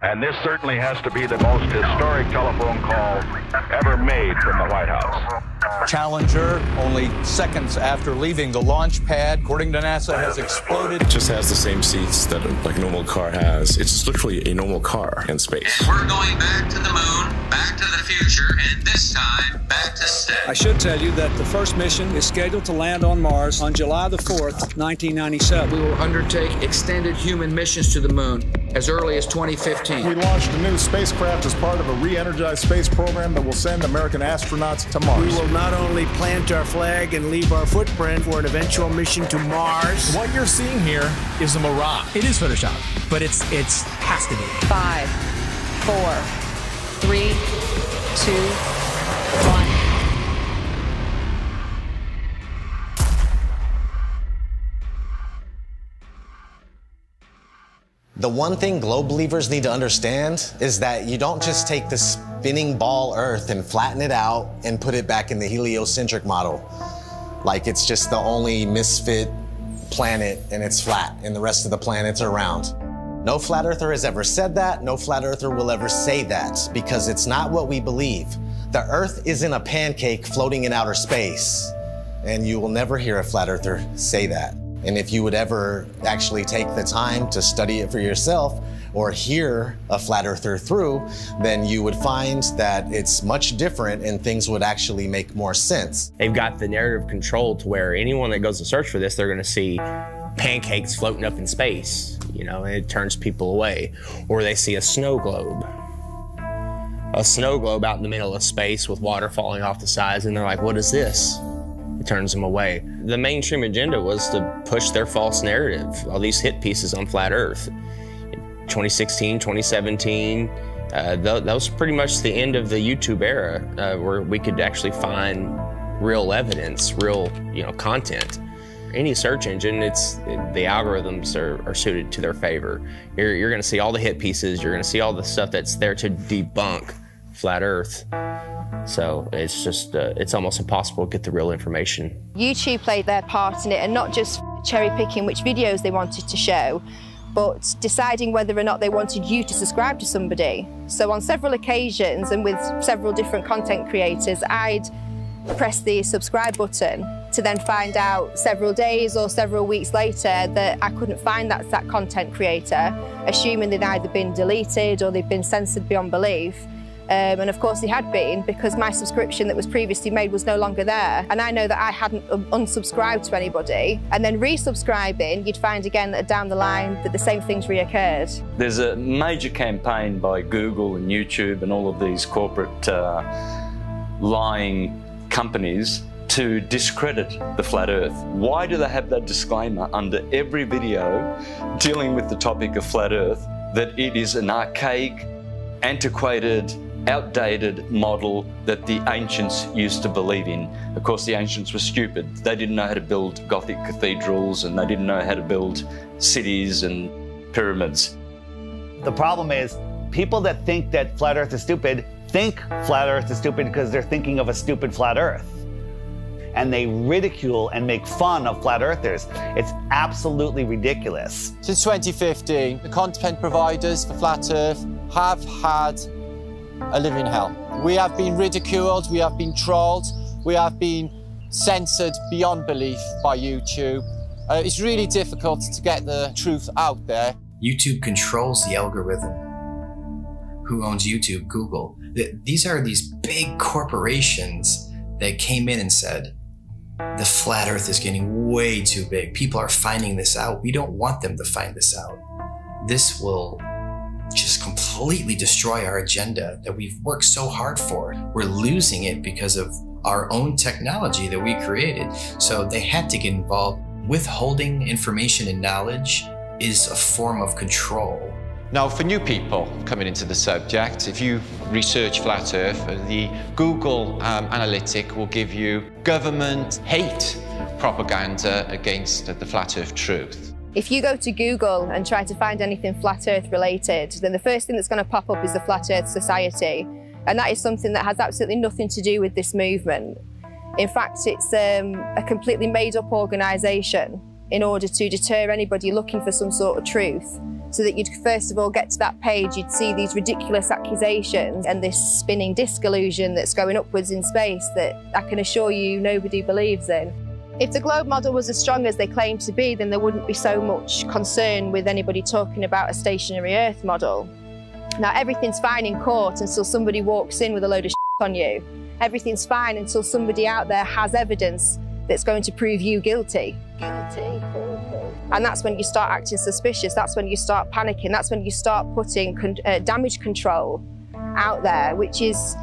And this certainly has to be the most historic telephone call ever made from the White House. Challenger, only seconds after leaving the launch pad, according to NASA, has exploded. It just has the same seats that like a normal car has. It's literally a normal car in space. And we're going back to the moon, back to the future, and this time, back to stay. I should tell you that the first mission is scheduled to land on Mars on July the 4th, 1997. We will undertake extended human missions to the moon as early as 2015. We launched a new spacecraft as part of a re-energized space program that will send American astronauts to Mars. We will not only plant our flag and leave our footprint for an eventual mission to Mars. What you're seeing here is a mirage. It is Photoshop, but it's has to be. 5, 4, 3, 2, 1. The one thing globe believers need to understand is that you don't just take the spinning ball Earth and flatten it out and put it back in the heliocentric model. Like it's just the only misfit planet and it's flat and the rest of the planets are round. No flat earther has ever said that. No flat earther will ever say that because it's not what we believe. The Earth isn't a pancake floating in outer space, and you will never hear a flat earther say that. And if you would ever actually take the time to study it for yourself or hear a flat earther through, then you would find that it's much different and things would actually make more sense. They've got the narrative control to where anyone that goes to search for this, they're gonna see pancakes floating up in space, you know, and it turns people away. Or they see a snow globe. A snow globe out in the middle of space with water falling off the sides, and they're like, what is this? It turns them away. The mainstream agenda was to push their false narrative, all these hit pieces on flat Earth. 2016, 2017, that was pretty much the end of the YouTube era where we could actually find real evidence, real content. Any search engine, the algorithms are suited to their favor. You're gonna see all the hit pieces, you're gonna see all the stuff that's there to debunk flat Earth. So it's just, it's almost impossible to get the real information. YouTube played their part in it, and not just cherry picking which videos they wanted to show, but deciding whether or not they wanted you to subscribe to somebody. So on several occasions and with several different content creators, I'd press the subscribe button to then find out several days or several weeks later that I couldn't find that content creator, assuming they'd either been deleted or they'd been censored beyond belief. And of course they had been, because my subscription that was previously made was no longer there. And I know that I hadn't unsubscribed to anybody. And then resubscribing, you'd find again that down the line that the same things reoccurred. There's a major campaign by Google and YouTube and all of these corporate lying companies to discredit the flat Earth. Why do they have that disclaimer under every video dealing with the topic of flat Earth, that it is an archaic, antiquated, outdated model that the ancients used to believe in? Of course, the ancients were stupid. They didn't know how to build Gothic cathedrals, and they didn't know how to build cities and pyramids. The problem is, people that think that flat Earth is stupid think flat Earth is stupid because they're thinking of a stupid flat Earth. And they ridicule and make fun of flat earthers. It's absolutely ridiculous. Since 2015, the content providers for flat Earth have had a living hell. We have been ridiculed, we have been trolled, we have been censored beyond belief by YouTube. It's really difficult to get the truth out there. YouTube controls the algorithm. Who owns YouTube? Google. These are these big corporations that came in and said, the flat Earth is getting way too big. People are finding this out. We don't want them to find this out. This will just completely destroy our agenda that we've worked so hard for. We're losing it because of our own technology that we created. So they had to get involved. Withholding information and knowledge is a form of control. Now, for new people coming into the subject, if you research flat Earth, the Google analytic will give you government hate propaganda against the flat Earth truth. If you go to Google and try to find anything flat Earth related, then the first thing that's going to pop up is the Flat Earth Society. And that is something that has absolutely nothing to do with this movement. In fact, it's a completely made-up organisation in order to deter anybody looking for some sort of truth. So that you'd first of all get to that page, you'd see these ridiculous accusations and this spinning disc illusion that's going upwards in space that I can assure you nobody believes in. If the globe model was as strong as they claim to be, then there wouldn't be so much concern with anybody talking about a stationary Earth model. Now, everything's fine in court until somebody walks in with a load of shit on you. Everything's fine until somebody out there has evidence that's going to prove you guilty. And that's when you start acting suspicious. That's when you start panicking. That's when you start putting damage control out there, which is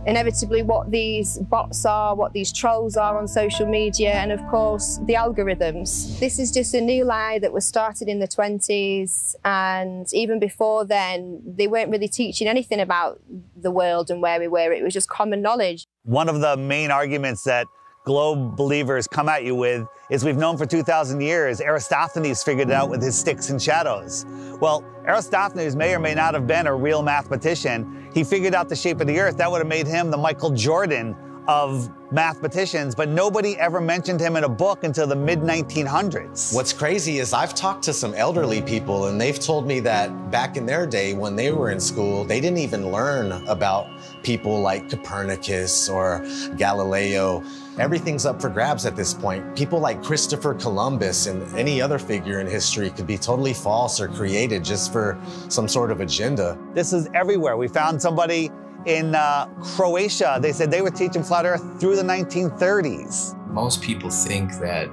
inevitably what these bots are, what these trolls are on social media, and of course, the algorithms. This is just a new lie that was started in the 20s, and even before then, they weren't really teaching anything about the world and where we were. It was just common knowledge. One of the main arguments that globe believers come at you with is we've known for 2,000 years. Aristophanes figured it out with his sticks and shadows. Well, Aristophanes may or may not have been a real mathematician. He figured out the shape of the Earth. That would have made him the Michael Jordan of mathematicians, but nobody ever mentioned him in a book until the mid-1900s. What's crazy is I've talked to some elderly people, and they've told me that back in their day when they were in school, they didn't even learn about people like Copernicus or Galileo. Everything's up for grabs at this point. People like Christopher Columbus and any other figure in history could be totally false or created just for some sort of agenda. This is everywhere. We found somebody in Croatia. They said they were teaching flat Earth through the 1930s. Most people think that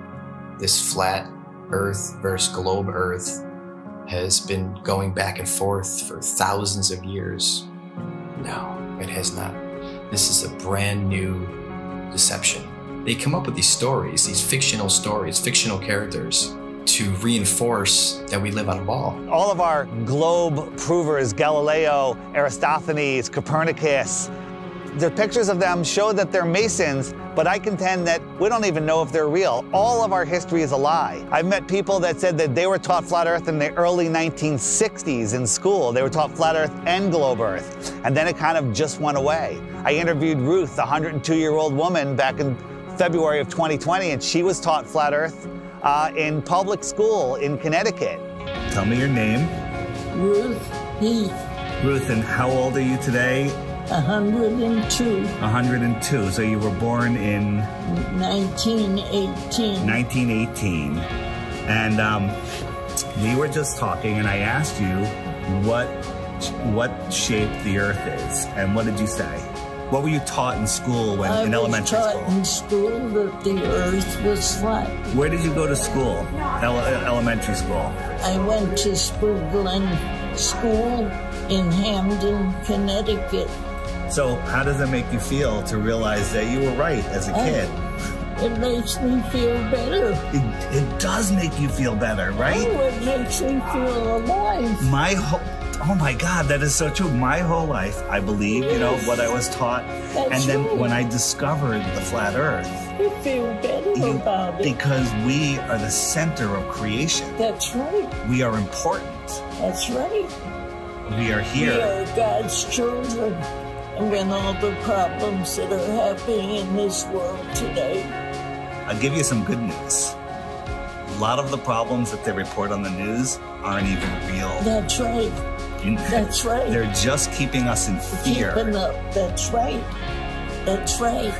this flat Earth versus globe Earth has been going back and forth for thousands of years. No, it has not. This is a brand new deception. They come up with these stories, these fictional stories, fictional characters, to reinforce that we live on a ball. All of our globe provers, Galileo, Aristophanes, Copernicus, the pictures of them show that they're Masons, but I contend that we don't even know if they're real. All of our history is a lie. I've met people that said that they were taught flat Earth in the early 1960s in school. They were taught flat Earth and globe Earth, and then it kind of just went away. I interviewed Ruth, a 102-year-old woman, back in February of 2020, and she was taught flat Earth in public school in Connecticut. Tell me your name. Ruth Heath. Ruth, and how old are you today? 102. 102. So you were born in 1918. 1918. And we were just talking, and I asked you what shape the Earth is, and what did you say? What were you taught in school in elementary school? I was taught in school that the Earth was flat. Where did you go to school? Elementary school? I went to Spoogland School in Hamden, Connecticut. So how does it make you feel to realize that you were right as a kid? It makes me feel better. It does make you feel better, right? Oh, it makes me feel alive. Oh my God, that is so true. My whole life, I believe, you know, what I was taught. That's and then right. when I discovered the flat Earth. You feel better about it. Because we are the center of creation. That's right. We are important. That's right. We are here. We are God's children. And when all the problems that are happening in this world today. I'll give you some good news. A lot of the problems that they report on the news aren't even real. That's right. That's right. They're just keeping us in fear. Keeping up. That's right. That's right.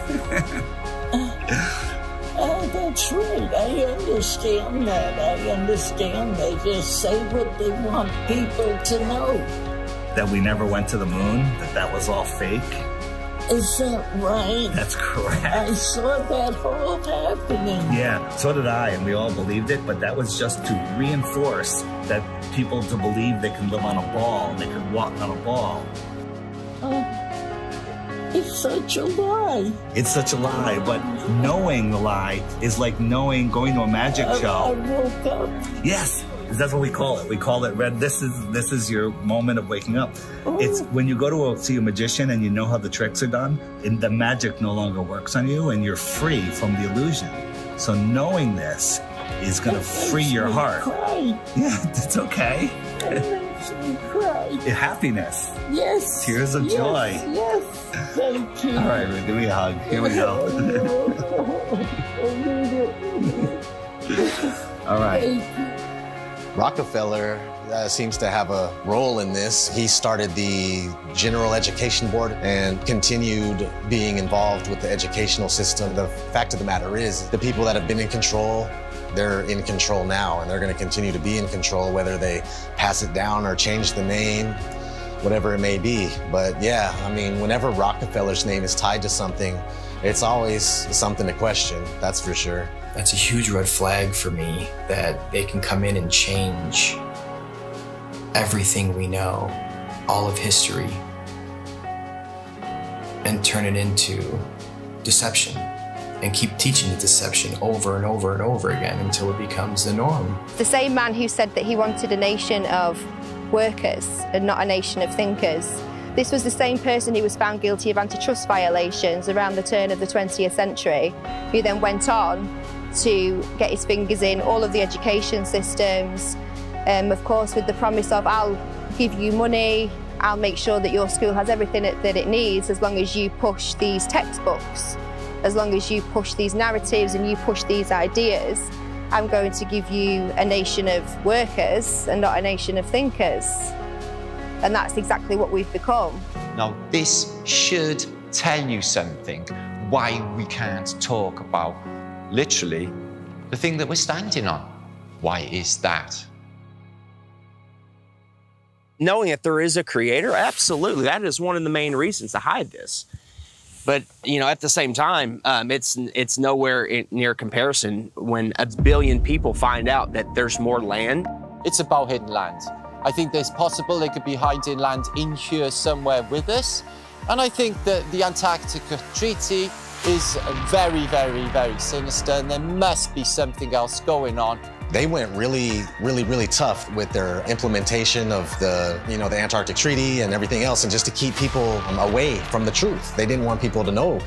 That's right. I understand that. I understand. They just say what they want people to know. That we never went to the moon? That was all fake? Is that right? That's correct. I saw that all happening. Yeah, so did I, and we all believed it, but that was just to reinforce that people to believe they can live on a ball, they can walk on a ball. It's such a lie. It's such a lie, but knowing the lie is like going to a magic show. I woke up. Yes. That's what we call it. We call it red. This is your moment of waking up. Oh. It's when you go to see a magician and you know how the tricks are done, and the magic no longer works on you, and you're free from the illusion. So knowing this is going to free your heart. Cry. Yeah, it's okay. It makes me cry. Happiness. Yes. Tears of joy. Yes. Thank you. All right, give me a hug. Here we go. All right. Rockefeller seems to have a role in this. He started the General Education Board and continued being involved with the educational system. The fact of the matter is, the people that have been in control, they're in control now, and they're going to continue to be in control, whether they pass it down or change the name, whatever it may be. But yeah, I mean, whenever Rockefeller's name is tied to something, it's always something to question, that's for sure. That's a huge red flag for me, that they can come in and change everything we know, all of history, and turn it into deception, and keep teaching the deception over and over and over again until it becomes the norm. The same man who said that he wanted a nation of workers and not a nation of thinkers. This was the same person who was found guilty of antitrust violations around the turn of the 20th century, who then went on to get his fingers in all of the education systems, of course with the promise of, I'll give you money, I'll make sure that your school has everything that it needs as long as you push these textbooks, as long as you push these narratives and you push these ideas. I'm going to give you a nation of workers and not a nation of thinkers. And that's exactly what we've become. Now, this should tell you something, why we can't talk about, literally, the thing that we're standing on. Why is that? Knowing that there is a creator, absolutely, that is one of the main reasons to hide this. But, you know, at the same time, it's nowhere near comparison when 1 billion people find out that there's more land. It's about hidden land. I think there's possible they could be hiding land in here somewhere with us. And I think that the Antarctica Treaty is very, very, very sinister, and there must be something else going on. They went really tough with their implementation of the Antarctic Treaty and everything else, and just to keep people away from the truth. They didn't want people to know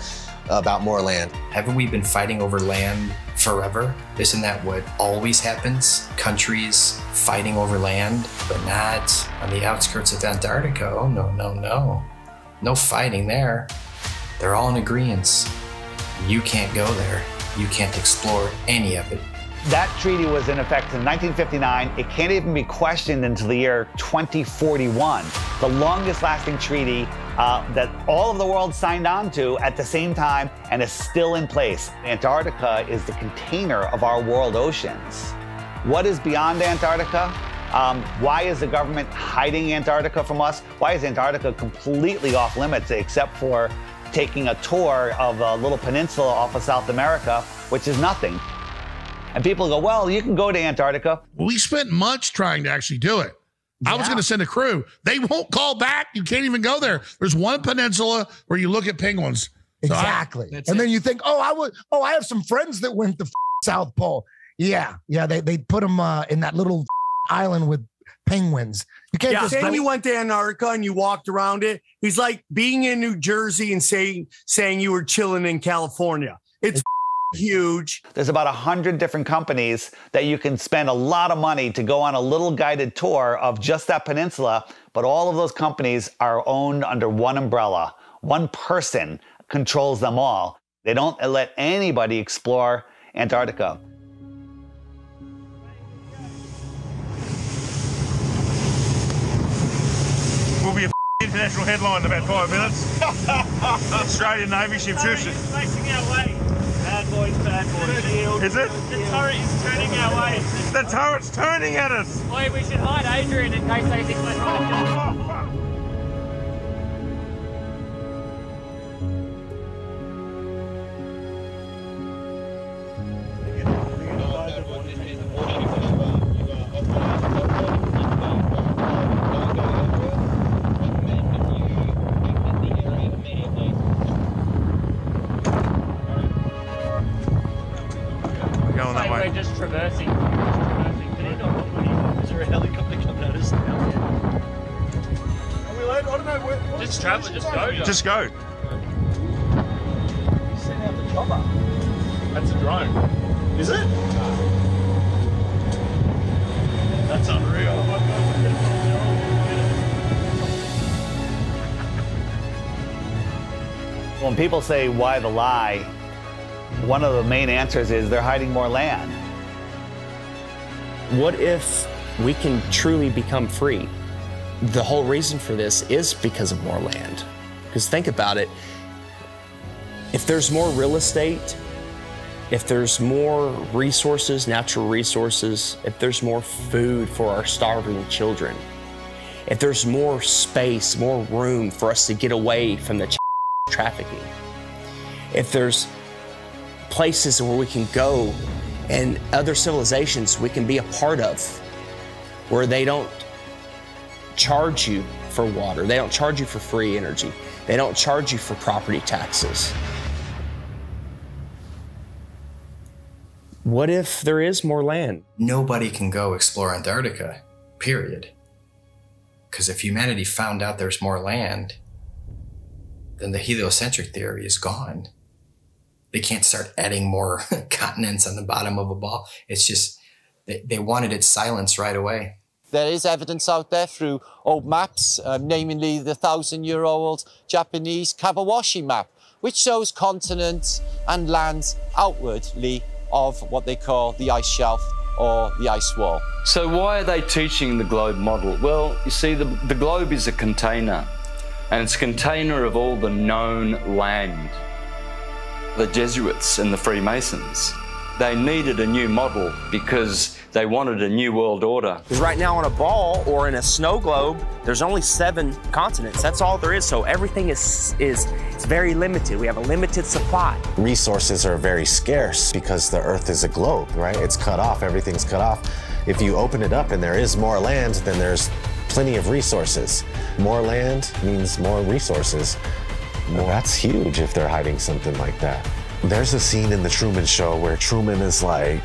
about more land. Haven't we been fighting over land forever? Isn't that what always happens? Countries fighting over land, but not on the outskirts of Antarctica. Oh, no, no, no. No fighting there. They're all in agreement. You can't go there. You can't explore any of it. That treaty was in effect in 1959. It can't even be questioned until the year 2041. The longest lasting treaty that all of the world signed on to at the same time and is still in place. Antarctica is the container of our world oceans. What is beyond Antarctica? Why is the government hiding Antarctica from us? Why is Antarctica completely off limits except for taking a tour of a little peninsula off of South America, which is nothing? And people go, well, you can go to Antarctica. We spent months trying to actually do it. Yeah. I was going to send a crew. They won't call back. You can't even go there. There's one peninsula where you look at penguins. Exactly. So then you think, I have some friends that went to South Pole. Yeah. They put them in that little island with penguins. You can't just saying you went to Antarctica and you walked around it. He's like being in New Jersey and saying you were chilling in California. It's huge. There's about 100 different companies that you can spend a lot of money to go on a little guided tour of just that peninsula, but all of those companies are owned under one umbrella. One person controls them all. They don't let anybody explore Antarctica. We'll be a international headline in about 5 minutes. Australian Navy ship shooting. Facing our way. Bad boys, shield. Is it? The turret is turning our way. The turret's turning at us. Boy, we should hide Adrian in case they think we're trying to kill him. We're just traversing. Is there a helicopter coming at us now? Are we late? I don't know. Just travel, just go. Just go. You sent out the chopper. That's a drone. Is it? That's unreal. When people say, why the lie? One of the main answers is they're hiding more land. What if we can truly become free. The whole reason for this is because of more land. Because think about it, if there's more real estate, if there's more resources, natural resources, if there's more food for our starving children, if there's more space, more room for us to get away from the trafficking, if there's places where we can go and other civilizations we can be a part of, where they don't charge you for water, they don't charge you for free energy, they don't charge you for property taxes. What if there is more land? Nobody can go explore Antarctica, period. Because if humanity found out there's more land, then the heliocentric theory is gone. They can't start adding more continents on the bottom of a ball. It's just, they wanted it silenced right away. There is evidence out there through old maps, namely the 1,000-year-old Japanese Kawabashi map, which shows continents and lands outwardly of what they call the ice shelf or the ice wall. So why are they teaching the globe model? Well, you see, the globe is a container, and it's a container of all the known land. The Jesuits and the Freemasons, they needed a new model because they wanted a new world order. Because right now on a ball or in a snow globe, there's only 7 continents. That's all there is. So everything is very limited. We have a limited supply. Resources are very scarce because the Earth is a globe, right? It's cut off, everything's cut off. If you open it up and there is more land, then there's plenty of resources. More land means more resources. Well, that's huge if they're hiding something like that. There's a scene in The Truman Show where Truman is like,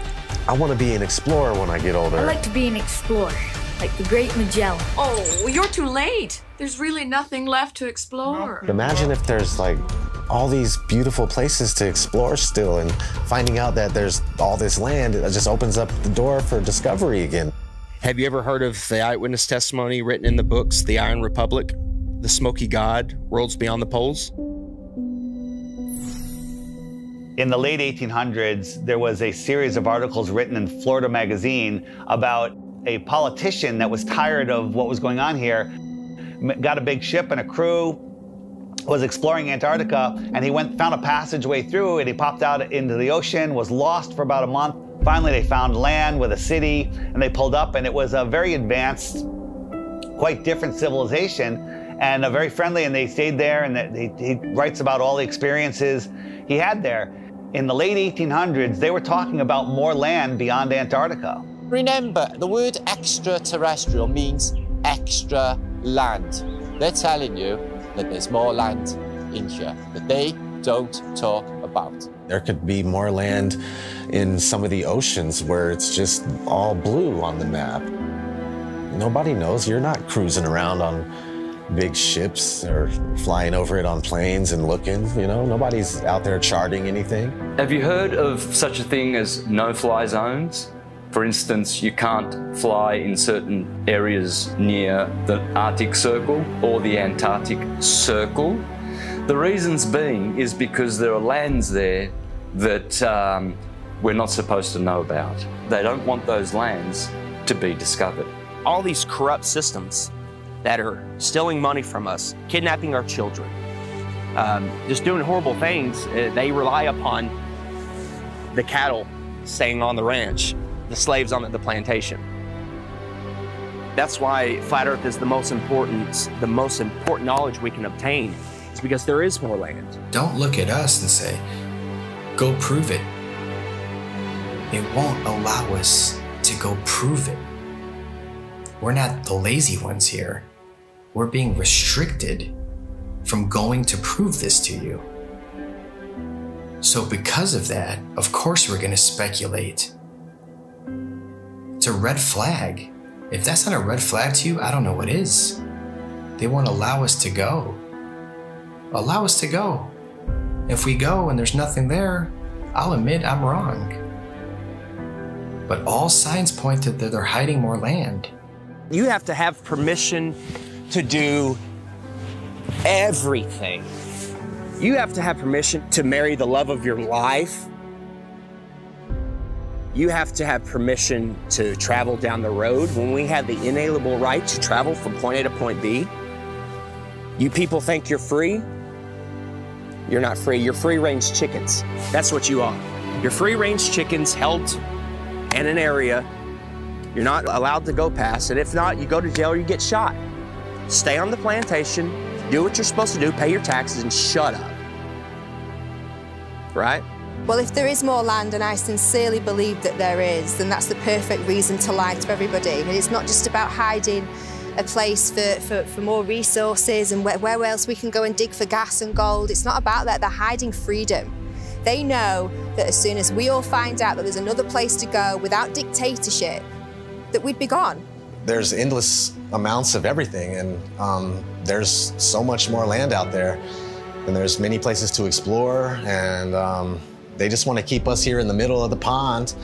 I want to be an explorer when I get older. I like to be an explorer, like the Great Magellan. Oh, you're too late. There's really nothing left to explore. Imagine if there's like all these beautiful places to explore still, and finding out that there's all this land, it just opens up the door for discovery again. Have you ever heard of the eyewitness testimony written in the books, The Iron Republic, The Smoky God, Worlds Beyond the Poles? In the late 1800s, there was a series of articles written in Florida Magazine about a politician that was tired of what was going on here, got a big ship and a crew, was exploring Antarctica, and he found a passageway through, and he popped out into the ocean, was lost for about a month. Finally, they found land with a city, and they pulled up, and it was a very advanced, quite different civilization, and very friendly, and they stayed there, and he writes about all the experiences he had there. In the late 1800s, they were talking about more land beyond Antarctica. Remember, the word extraterrestrial means extra land. They're telling you that there's more land in here that they don't talk about. There could be more land in some of the oceans where it's just all blue on the map. Nobody knows. You're not cruising around on big ships or flying over it on planes and looking, you know, nobody's out there charting anything. Have you heard of such a thing as no-fly zones? For instance, you can't fly in certain areas near the Arctic Circle or the Antarctic Circle. The reasons being is because there are lands there that we're not supposed to know about. They don't want those lands to be discovered. All these corrupt systems that are stealing money from us, kidnapping our children, just doing horrible things. They rely upon the cattle staying on the ranch, the slaves on the plantation. That's why Flat Earth is the most important knowledge we can obtain. It's because there is more land. Don't look at us and say, go prove it. They won't allow us to go prove it. We're not the lazy ones here. We're being restricted from going to prove this to you. So because of that, of course we're going to speculate. It's a red flag. If that's not a red flag to you, I don't know what is. They won't allow us to go. Allow us to go. If we go and there's nothing there, I'll admit I'm wrong. But all signs point to that they're hiding more land. You have to have permission to do everything. You have to have permission to marry the love of your life. You have to have permission to travel down the road. When we have the inalienable right to travel from point A to point B, you people think you're free? You're not free. You're free-range chickens. That's what you are. You're free-range chickens held in an area. You're not allowed to go past it. If not, you go to jail or you get shot. Stay on the plantation, do what you're supposed to do, pay your taxes, and shut up. Right? Well, if there is more land, and I sincerely believe that there is, then that's the perfect reason to lie to everybody. And it's not just about hiding a place for more resources and where else we can go and dig for gas and gold. It's not about that. They're hiding freedom. They know that as soon as we all find out that there's another place to go without dictatorship, that we'd be gone. There's endless amounts of everything, and there's so much more land out there, and there's many places to explore, and they just want to keep us here in the middle of the pond,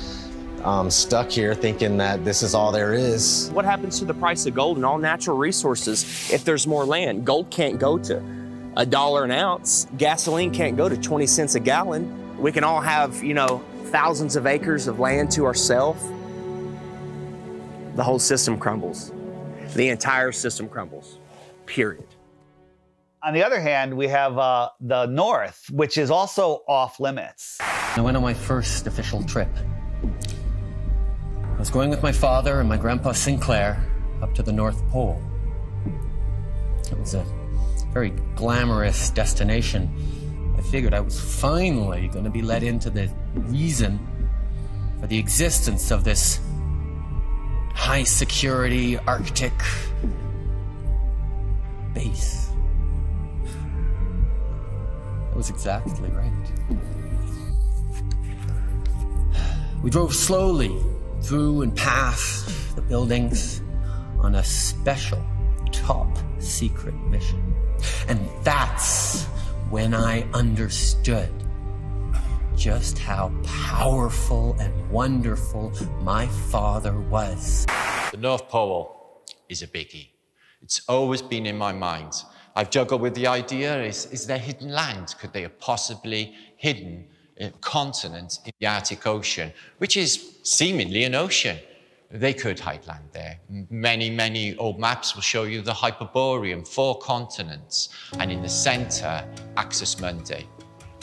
stuck here thinking that this is all there is. What happens to the price of gold and all natural resources if there's more land? Gold can't go to $1 an ounce. Gasoline can't go to 20 cents a gallon. We can all have, you know, thousands of acres of land to ourselves. The whole system crumbles. The entire system crumbles, period. On the other hand, we have the North, which is also off limits. I went on my first official trip. I was going with my father and my grandpa Sinclair up to the North Pole. It was a very glamorous destination. I figured I was finally going to be let into the reason for the existence of this high security Arctic base. That was exactly right. We drove slowly through and past the buildings on a special top secret mission. And that's when I understood just how powerful and wonderful my father was. The North Pole is a biggie. It's always been in my mind. I've juggled with the idea, is there hidden land? Could they have possibly hidden a continent in the Arctic Ocean, which is seemingly an ocean? They could hide land there. Many old maps will show you the Hyperborean, 4 continents, and in the center, Axis Mundi.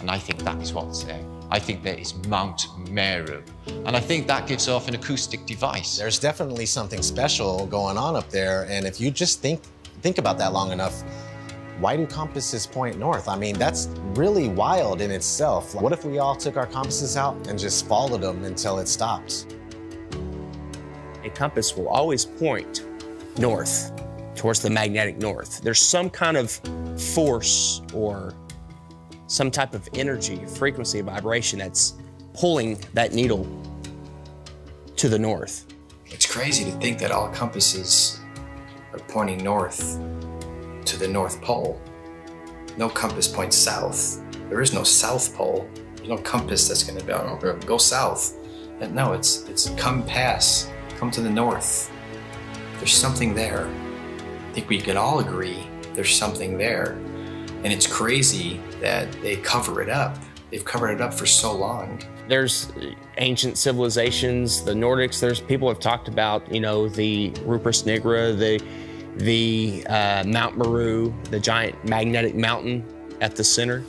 And I think that is what's there. I think there is Mount Meru. And I think that gives off an acoustic device. There's definitely something special going on up there, and if you just think about that long enough, why do compasses point north? I mean, that's really wild in itself. What if we all took our compasses out and just followed them until it stops? A compass will always point north, towards the magnetic north. There's some kind of force or some type of energy, frequency, vibration that's pulling that needle to the north. It's crazy to think that all compasses are pointing north to the North Pole. No compass points south. There is no South Pole. There's no compass that's gonna be, oh, go south. No, it's come past, come to the north. There's something there. I think we can all agree there's something there. And it's crazy that they cover it up. They've covered it up for so long. There's ancient civilizations, the Nordics, there's people have talked about, you know, the Rupert Nigra, the Mount Meru, the giant magnetic mountain at the center.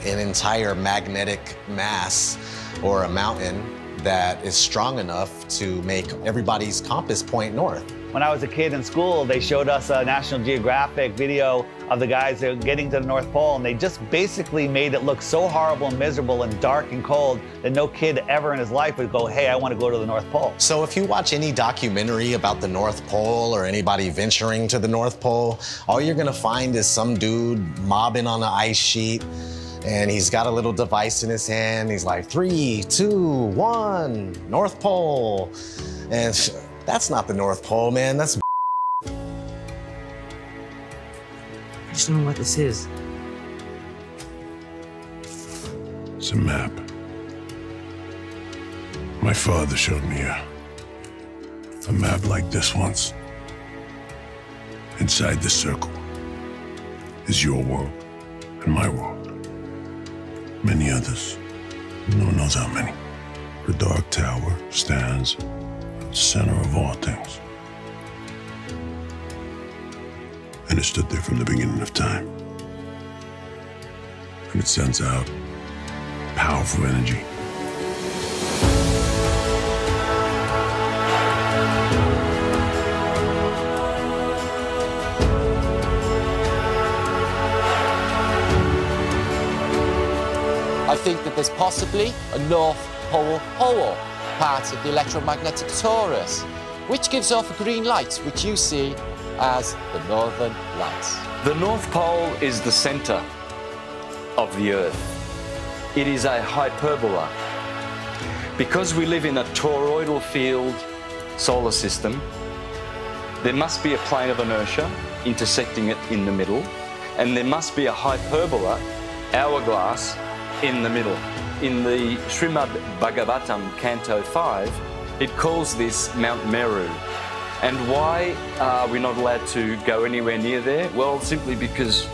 An entire magnetic mass or a mountain that is strong enough to make everybody's compass point north. When I was a kid in school, they showed us a National Geographic video of the guys that were getting to the North Pole, and they just basically made it look so horrible and miserable and dark and cold that no kid ever in his life would go, hey, I want to go to the North Pole. So if you watch any documentary about the North Pole or anybody venturing to the North Pole, all you're gonna find is some dude mobbing on an ice sheet, and he's got a little device in his hand. He's like, 3, 2, 1, North Pole. And that's not the North Pole, man. That's I just don't know what this is. It's a map. My father showed me a map like this once. Inside the circle is your world and my world. Many others. No one knows how many. The Dark Tower stands at the center of all things. And it stood there from the beginning of time. And it sends out powerful energy. I think that there's possibly a North Pole hole, part of the electromagnetic torus, which gives off a green light, which you see as the Northern Lights. The North Pole is the center of the Earth. It is a hyperbola. Because we live in a toroidal field solar system, there must be a plane of inertia intersecting it in the middle, and there must be a hyperbola, hourglass, in the middle. In the Srimad Bhagavatam, Canto 5, it calls this Mount Meru. And why are we not allowed to go anywhere near there? Well, simply because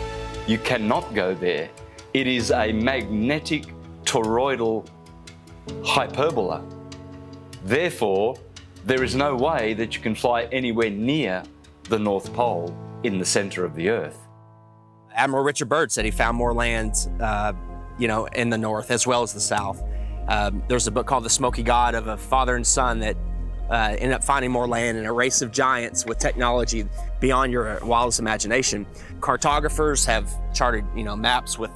you cannot go there. It is a magnetic toroidal hyperbola. Therefore, there is no way that you can fly anywhere near the North Pole in the center of the Earth. Admiral Richard Byrd said he found more land in the north as well as the south. There's a book called The Smoky God of a father and son that ended up finding more land in a race of giants with technology beyond your wildest imagination. Cartographers have charted, maps with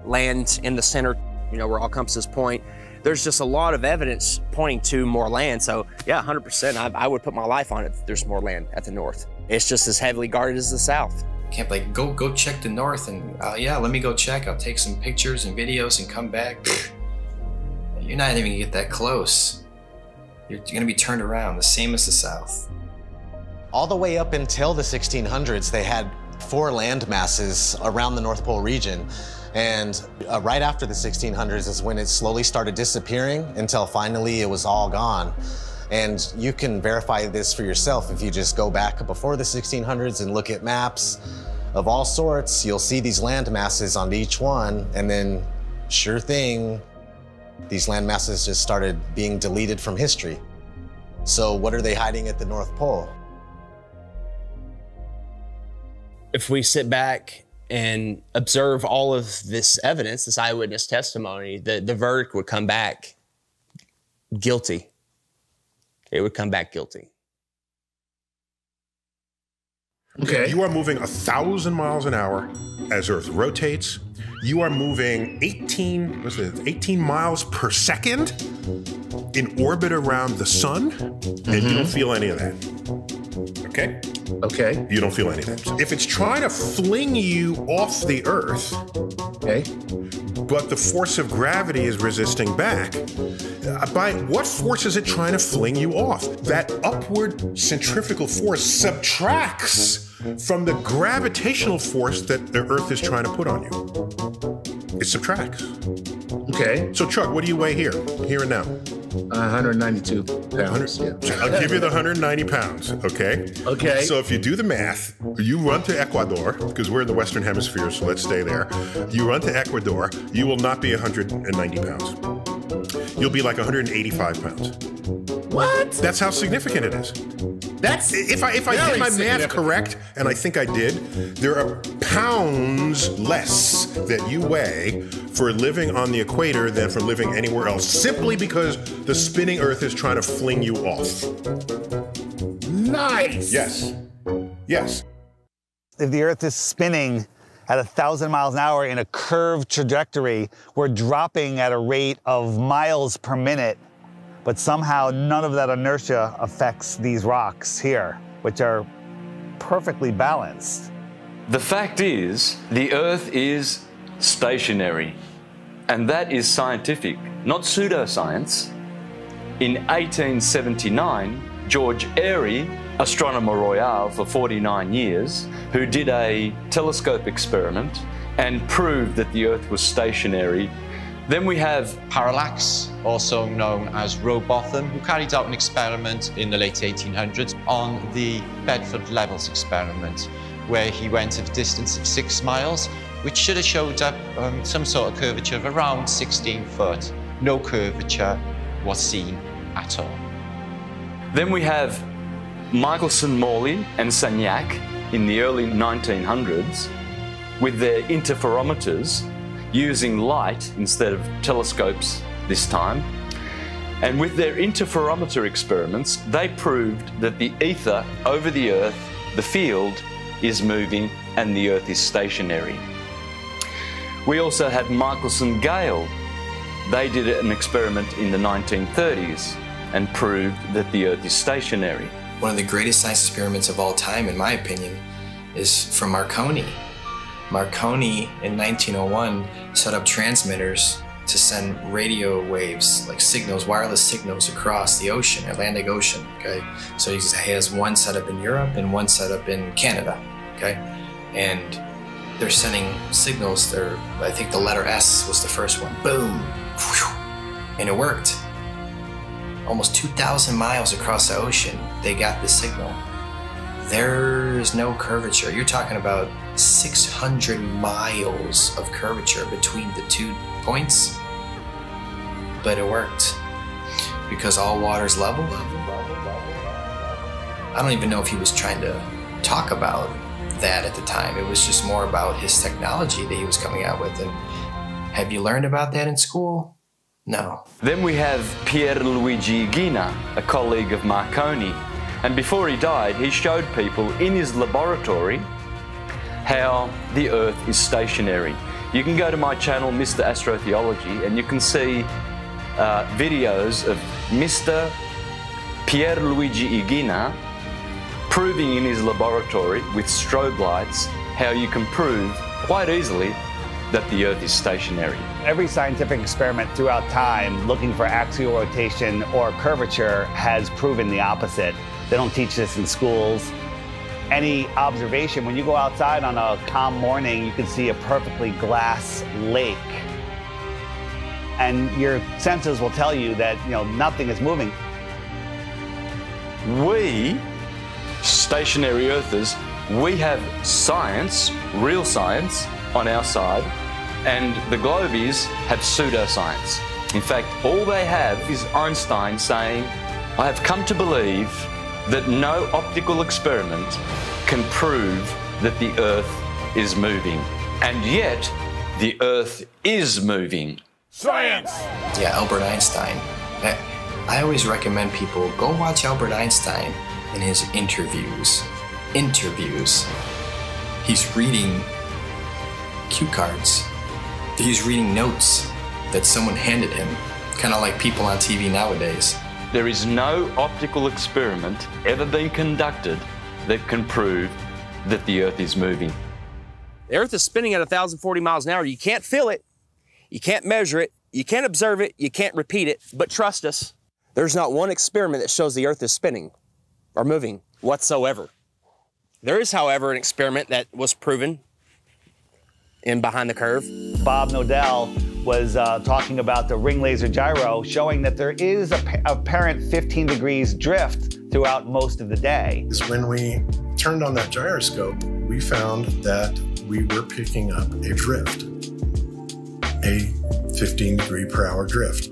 land in the center, where all compasses point. There's just a lot of evidence pointing to more land. So yeah, 100%, I would put my life on it that there's more land at the north. It's just as heavily guarded as the south. Can't like go check the north and yeah, let me go check. I'll take some pictures and videos and come back. You're not even gonna get that close. You're gonna be turned around, the same as the south. All the way up until the 1600s, they had 4 land masses around the North Pole region. And right after the 1600s is when it slowly started disappearing until finally it was all gone. And you can verify this for yourself if you just go back before the 1600s and look at maps of all sorts. You'll see these land masses on each one, and then sure thing, these land masses just started being deleted from history. So what are they hiding at the North Pole? If we sit back and observe all of this evidence, this eyewitness testimony, the verdict would come back guilty. It would come back guilty. Okay. You are moving 1,000 miles an hour as Earth rotates. You are moving 18 miles per second in orbit around the sun, and you don't feel any of that. Okay? Okay. You don't feel any of that. If it's trying to fling you off the Earth, okay, but the force of gravity is resisting back, by what force is it trying to fling you off? That upward centrifugal force subtracts from the gravitational force that the Earth is trying to put on you. It subtracts. Okay. So Chuck, what do you weigh here and now? 192 pounds. Yeah. I'll give you the 190 pounds, okay? Okay. So if you do the math, you run to Ecuador, because we're in the Western Hemisphere, so let's stay there. You run to Ecuador, you will not be 190 pounds. You'll be like 185 pounds. What? That's how significant it is. That's if I did my math correct, and I think I did, there are pounds less that you weigh for living on the equator than for living anywhere else, simply because the spinning Earth is trying to fling you off. Nice. Yes. Yes. If the Earth is spinning at 1,000 miles an hour in a curved trajectory, we're dropping at a rate of miles per minute. But somehow none of that inertia affects these rocks here, which are perfectly balanced. The fact is, the Earth is stationary, and that is scientific, not pseudoscience. In 1879, George Airy, astronomer royal for 49 years, who did a telescope experiment and proved that the Earth was stationary. Then we have Parallax, also known as Rowbotham, who carried out an experiment in the late 1800s on the Bedford Levels experiment, where he went at a distance of 6 miles, which should have showed up some sort of curvature of around 16 foot. No curvature, was seen at all. Then we have Michelson, Morley and Sagnac in the early 1900s with their interferometers using light instead of telescopes this time. And with their interferometer experiments, they proved that the ether over the Earth, the field, is moving and the Earth is stationary. We also have Michelson-Gale. They did an experiment in the 1930s and proved that the Earth is stationary. One of the greatest science experiments of all time, in my opinion, is from Marconi. Marconi, in 1901, set up transmitters to send radio waves, like signals, wireless signals across the ocean, Atlantic Ocean, okay? So he has one set up in Europe and one set up in Canada, okay? And they're sending signals, I think the letter S was the first one, boom, whew, and it worked. Almost 2,000 miles across the ocean, they got the signal. There's no curvature. You're talking about 600 miles of curvature between the 2 points, but it worked because all water's level. I don't even know if he was trying to talk about that at the time. It was just more about his technology that he was coming out with. And have you learned about that in school? No. Then we have Pierluigi Ghina, a colleague of Marconi. And before he died, he showed people in his laboratory how the Earth is stationary. You can go to my channel, Mr. Astrotheology, and you can see videos of Mr. Pierluigi Ghina proving in his laboratory with strobe lights how you can prove quite easily that the Earth is stationary. Every scientific experiment throughout time looking for axial rotation or curvature has proven the opposite. They don't teach this in schools. Any observation, when you go outside on a calm morning, you can see a perfectly glass lake. And your senses will tell you that, nothing is moving. We, stationary Earthers, we have science, real science, on our side, and the globies have pseudoscience. In fact, all they have is Einstein saying, "I have come to believe that no optical experiment can prove that the Earth is moving." And yet, the Earth is moving. Science! Yeah, Albert Einstein. I always recommend people go watch Albert Einstein in his interviews. He's reading cue cards. He's reading notes that someone handed him, kind of like people on TV nowadays. There is no optical experiment ever been conducted that can prove that the Earth is moving. The Earth is spinning at 1,040 miles an hour. You can't feel it, you can't measure it, you can't observe it, you can't repeat it, but trust us, there's not one experiment that shows the Earth is spinning or moving whatsoever. There is, however, an experiment that was proven in Behind the Curve. Bob Nodell was talking about the ring laser gyro, showing that there is a apparent 15 degrees drift throughout most of the day. When we turned on that gyroscope, we found that we were picking up a drift, a 15-degree-per-hour drift.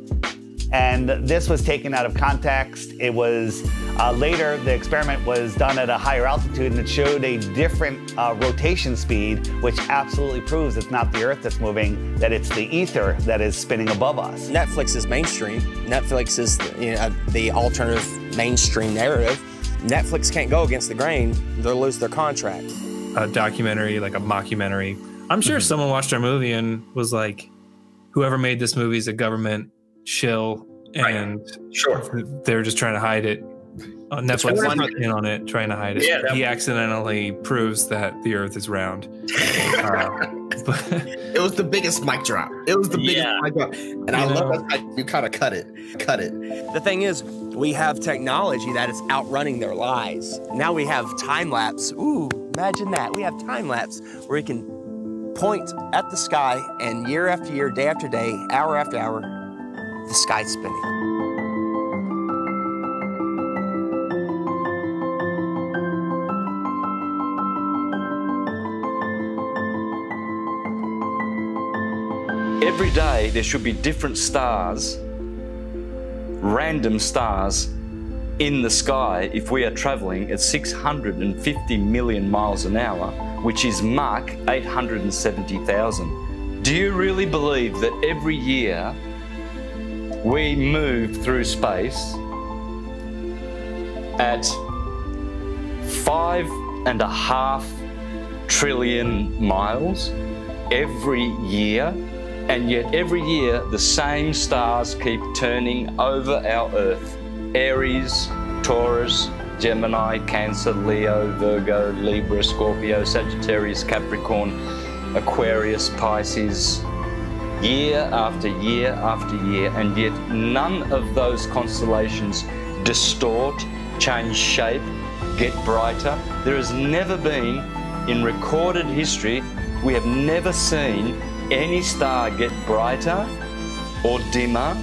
And this was taken out of context. It was later, the experiment was done at a higher altitude and it showed a different rotation speed, which absolutely proves it's not the Earth that's moving, that it's the ether that is spinning above us. Netflix is mainstream. Netflix is the alternative mainstream narrative. Netflix can't go against the grain. They'll lose their contract. A documentary, like a mockumentary. I'm sure someone watched our movie and was like, whoever made this movie is a government shill, and they're just trying to hide it. Netflix is in on it, trying to hide it. Yeah, he accidentally proves that the Earth is round. It was the biggest mic drop. It was the biggest mic drop, and I love that you kind of cut it. The thing is, we have technology that is outrunning their lies. Now we have time lapse. Ooh, imagine that. We have time lapse where we can point at the sky, and year after year, day after day, hour after hour, the sky's spinning. Every day there should be different stars random stars in the sky if we are traveling at 650 million miles an hour, which is Mach 870,000. Do you really believe that every year we move through space at 5.5 trillion miles every year? And yet every year the same stars keep turning over our Earth. Aries, Taurus, Gemini, Cancer, Leo, Virgo, Libra, Scorpio, Sagittarius, Capricorn, Aquarius, Pisces, year after year after year, and yet none of those constellations distort, change shape, get brighter. There has never been, in recorded history, we have never seen any star get brighter or dimmer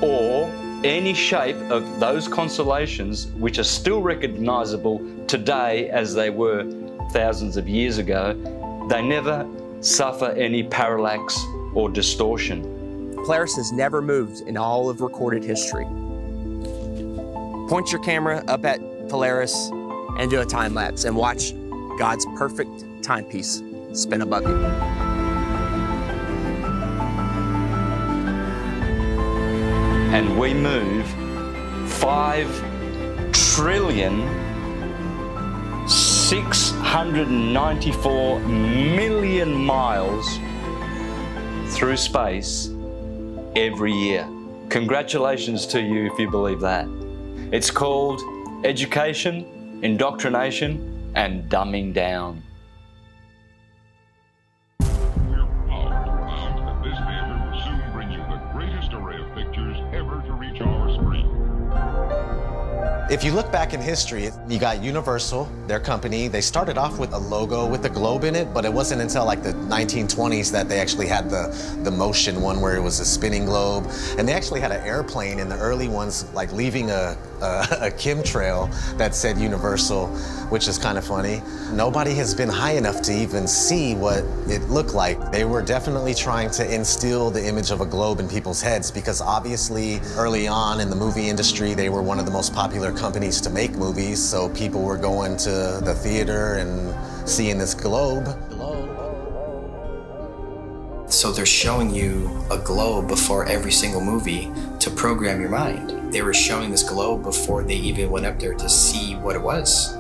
or any shape of those constellations which are still recognizable today as they were thousands of years ago. They never suffer any parallax or distortion. Polaris has never moved in all of recorded history. Point your camera up at Polaris and do a time lapse and watch God's perfect timepiece spin above you. And we move 5,694,000,000 miles through space every year. Congratulations to you if you believe that. It's called education, indoctrination, and dumbing down. If you look back in history, you got Universal, their company. They started off with a logo with a globe in it, but it wasn't until like the 1920s that they actually had the motion one where it was a spinning globe. And they actually had an airplane in the early ones, like leaving a chemtrail that said Universal, which is kind of funny. Nobody has been high enough to even see what it looked like. They were definitely trying to instill the image of a globe in people's heads because obviously early on in the movie industry, they were one of the most popular companies to make movies, so people were going to the theater and seeing this globe. So they're showing you a globe before every single movie to program your mind. They were showing this globe before they even went up there to see what it was.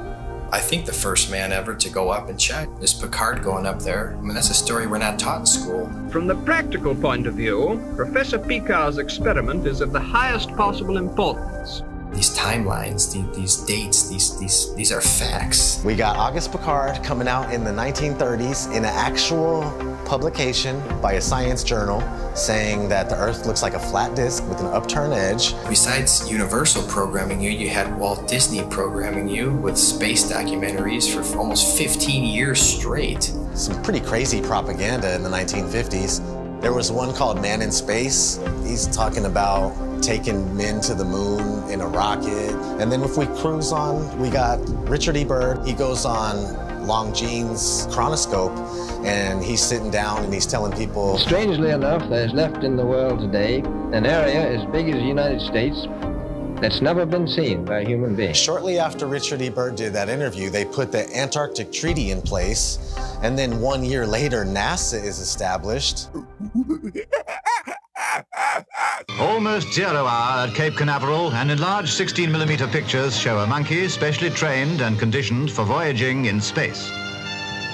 I think the first man ever to go up and check is Picard going up there. I mean, that's a story we're not taught in school. From the practical point of view, Professor Picard's experiment is of the highest possible importance. These timelines, these dates, these are facts. We got Auguste Picard coming out in the 1930s in an actual publication by a science journal saying that the Earth looks like a flat disk with an upturned edge. Besides Universal programming you, you had Walt Disney programming you with space documentaries for almost 15 years straight. Some pretty crazy propaganda in the 1950s. There was one called Man in Space. He's talking about taking men to the moon in a rocket. And then if we cruise on, we got Richard E. Byrd. He goes on Longines chronoscope and he's sitting down and he's telling people. Strangely enough, there's left in the world today an area as big as the United States that's never been seen by a human being. Shortly after Richard E. Byrd did that interview, they put the Antarctic Treaty in place. And then 1 year later, NASA is established. Almost 0 hour at Cape Canaveral, and enlarged 16mm pictures show a monkey specially trained and conditioned for voyaging in space.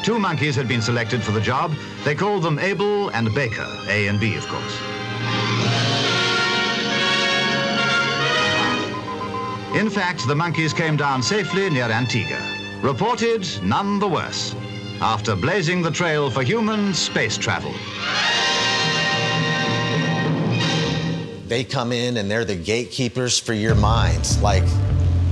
2 monkeys had been selected for the job. They called them Abel and Baker, A and B, of course. In fact, the monkeys came down safely near Antigua. Reported none the worse, after blazing the trail for human space travel. They come in and they're the gatekeepers for your mind. Like,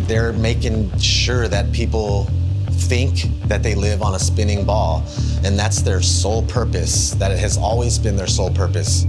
they're making sure that people think that they live on a spinning ball. And that's their sole purpose, that it has always been their sole purpose.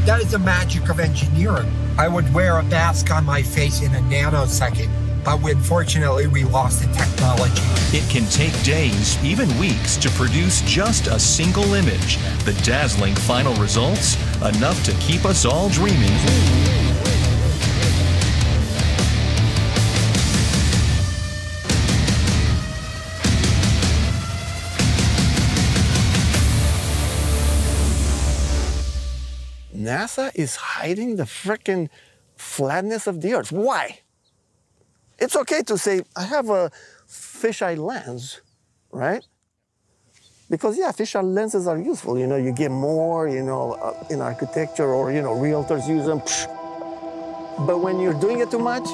That is the magic of engineering. I would wear a mask on my face in a nanosecond, but unfortunately we lost the technology. It can take days, even weeks, to produce just a single image. The dazzling final results, enough to keep us all dreaming. NASA is hiding the frickin' flatness of the Earth. Why? It's okay to say, I have a fisheye lens, right? Because, yeah, fisheye lenses are useful. You know, you get more, you know, in architecture or, you know, realtors use them. But when you're doing it too much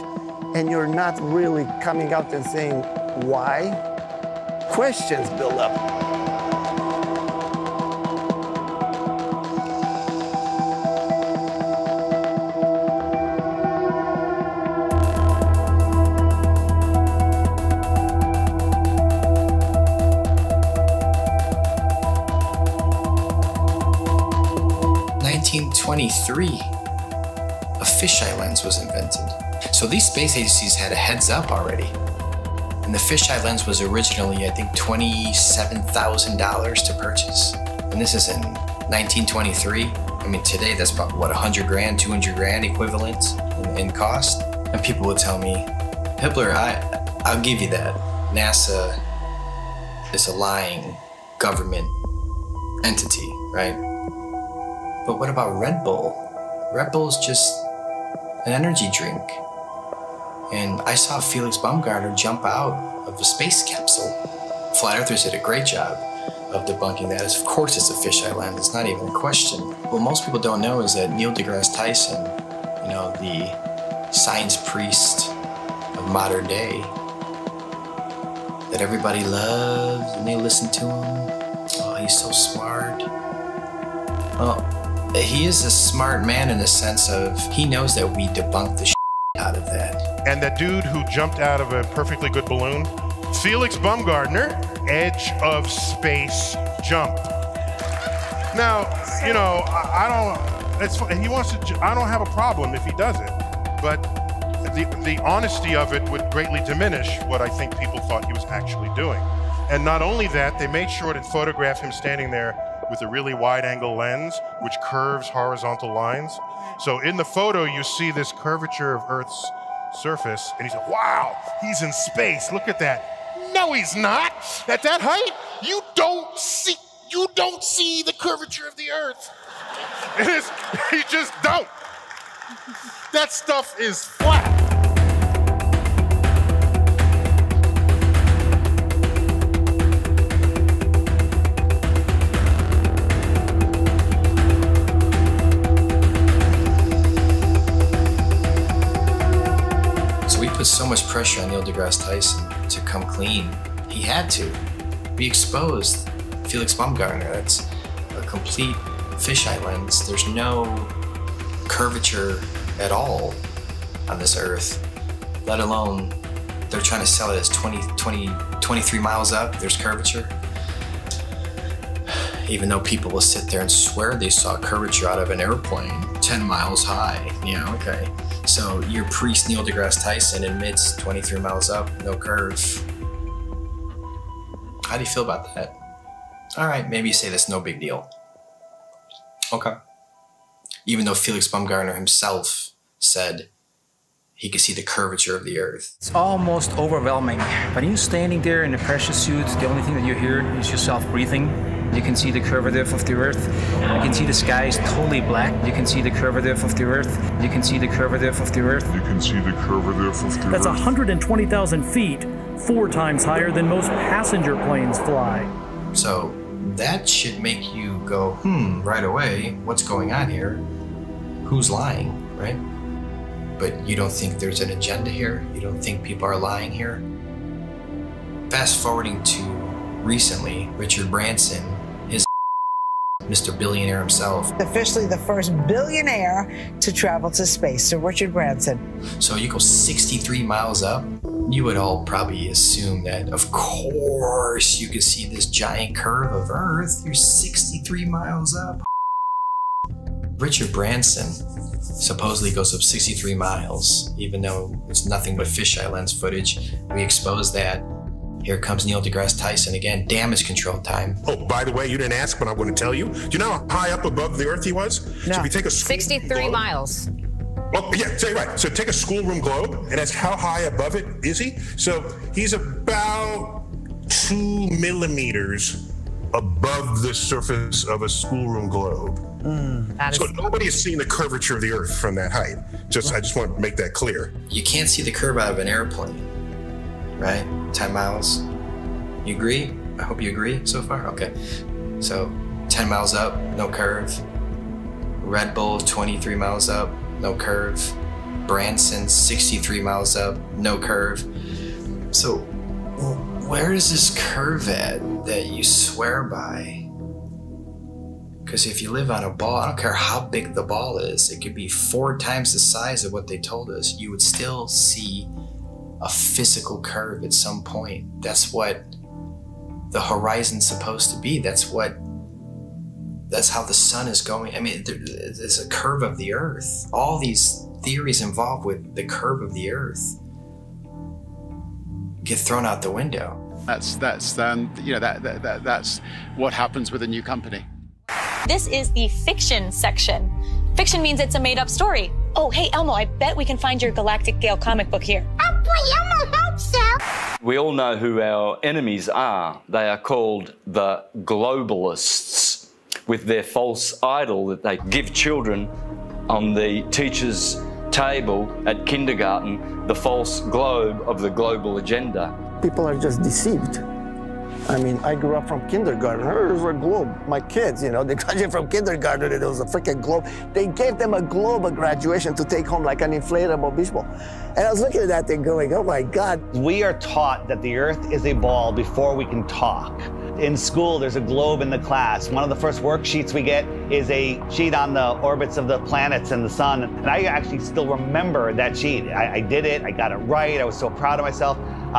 and you're not really coming out and saying why, questions build up. In 1923, a fisheye lens was invented. So these space agencies had a heads up already. And the fisheye lens was originally, I think, $27,000 to purchase. And this is in 1923. I mean, today that's about, what, 100 grand, 200 grand equivalent in cost? And people would tell me, Hibbeler, I'll give you that. NASA is a lying government entity, right? But what about Red Bull? Red Bull is just an energy drink. And I saw Felix Baumgartner jump out of a space capsule. Flat Earthers did a great job of debunking that. Of course it's a fisheye lens, it's not even a question. What most people don't know is that Neil deGrasse Tyson, you know, the science priest of modern day, that everybody loves and they listen to him. Oh, he's so smart. Well, he is a smart man in the sense of he knows that we debunked the out of that. And that dude who jumped out of a perfectly good balloon, Felix Baumgartner, edge of space jump. Now, you know, I don't. It's he wants to. I don't have a problem if he does it, but the honesty of it would greatly diminish what I think people thought he was actually doing. And not only that, they made sure to photograph him standing there with a really wide-angle lens, which curves horizontal lines. So in the photo, you see this curvature of Earth's surface, and he's like, wow, he's in space, look at that. No, he's not. At that height, you don't see the curvature of the Earth. You just don't. That stuff is flat. Put so much pressure on Neil deGrasse Tyson to come clean. He had to. We exposed Felix Baumgartner. That's a complete fisheye lens. There's no curvature at all on this Earth, let alone they're trying to sell it as 23 miles up, there's curvature. Even though people will sit there and swear they saw curvature out of an airplane 10 miles high. Yeah, okay. So your priest Neil deGrasse Tyson admits 23 miles up, no curve. How do you feel about that? All right, maybe you say that's no big deal. Okay. Even though Felix Baumgartner himself said he could see the curvature of the Earth. It's almost overwhelming. When you're standing there in a pressure suit, the only thing that you hear is yourself breathing. You can see the curvature of the Earth. You can see the sky is totally black. You can see the curvature of the Earth. You can see the curvature of the Earth. You can see the curvature of the Earth. That's 120,000 feet, 4 times higher than most passenger planes fly. So that should make you go, right away, what's going on here? Who's lying, right? But you don't think there's an agenda here? You don't think people are lying here? Fast forwarding to recently, Richard Branson, his Mr. Billionaire himself. Officially the first billionaire to travel to space, so Richard Branson. So you go 63 miles up, you would all probably assume that, of course, you could see this giant curve of Earth. You're 63 miles up. Richard Branson supposedly goes up 63 miles, even though it's nothing but fisheye lens footage. We exposed that. Here comes Neil deGrasse Tyson again, damage control time. Oh, by the way, you didn't ask, but I'm going to tell you. Do you know how high up above the Earth he was? No. So if you take a 63 miles. Oh, yeah, say right. So take a schoolroom globe, and that's how high above it is he? So he's about 2 millimeters above the surface of a schoolroom globe. So nobody has seen the curvature of the Earth from that height. I just want to make that clear. You can't see the curve out of an airplane, right? 10 miles. You agree? I hope you agree so far. Okay. So 10 miles up, no curve. Red Bull 23 miles up, no curve. Branson 63 miles up, no curve. So where is this curve at that you swear by? Because if you live on a ball, I don't care how big the ball is, it could be 4 times the size of what they told us, you would still see a physical curve at some point. That's what the horizon's supposed to be. That's how the sun is going. I mean, there's a curve of the Earth. All these theories involved with the curve of the Earth get thrown out the window. That's what happens with a new company. This is the fiction section. Fiction means it's a made-up story. Oh, hey, Elmo, I bet we can find your Galactic Gale comic book here. Oh, boy, Elmo, hope so. We all know who our enemies are. They are called the globalists, with their false idol that they give children on the teacher's table at kindergarten, the false globe of the global agenda. People are just deceived. I mean, I grew up from kindergarten. There's a globe. My kids, they graduated from kindergarten and it was a freaking globe. They gave them a globe at graduation to take home like an inflatable beach ball. And I was looking at that thing going, oh my God. We are taught that the Earth is a ball before we can talk. In school, there's a globe in the class. One of the first worksheets we get is a sheet on the orbits of the planets and the sun. And I actually still remember that sheet. I did it, I got it right, I was so proud of myself.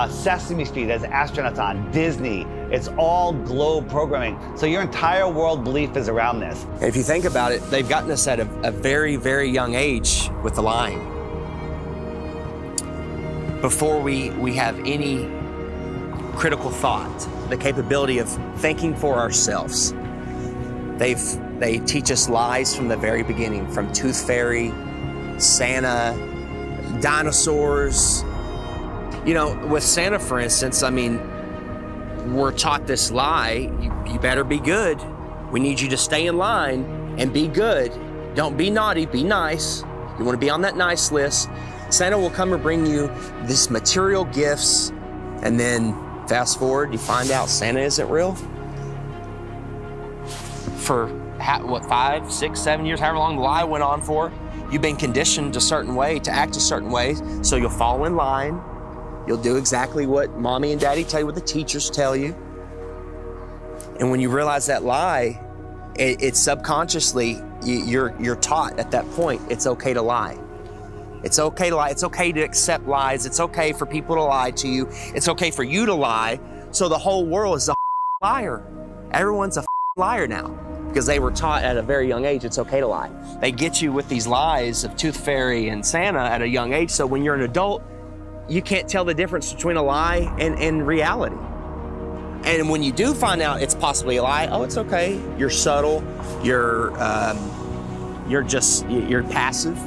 Sesame Street has astronauts on, Disney, it's all globe programming. So your entire world belief is around this. If you think about it, they've gotten us at a very, very young age with the lying. Before we have any critical thought, the capability of thinking for ourselves. They teach us lies from the very beginning, from Tooth Fairy, Santa, dinosaurs. With Santa, for instance, I mean, we're taught this lie, you better be good. We need you to stay in line and be good. Don't be naughty, be nice. You want to be on that nice list. Santa will come and bring you these material gifts, and then fast forward, you find out Santa isn't real. For 5, 6, 7 years, however long the lie went on for, you've been conditioned a certain way, to act a certain way, so you'll fall in line. You'll do exactly what mommy and daddy tell you, what the teachers tell you. And when you realize that lie, it's subconsciously, you're taught at that point, it's okay to lie. It's okay to lie. It's okay to accept lies. It's okay for people to lie to you. It's okay for you to lie. So the whole world is a liar. Everyone's a liar now because they were taught at a very young age it's okay to lie. They get you with these lies of Tooth Fairy and Santa at a young age. So when you're an adult, you can't tell the difference between a lie and reality. And when you do find out it's possibly a lie, oh, it's okay. You're subtle. You're passive.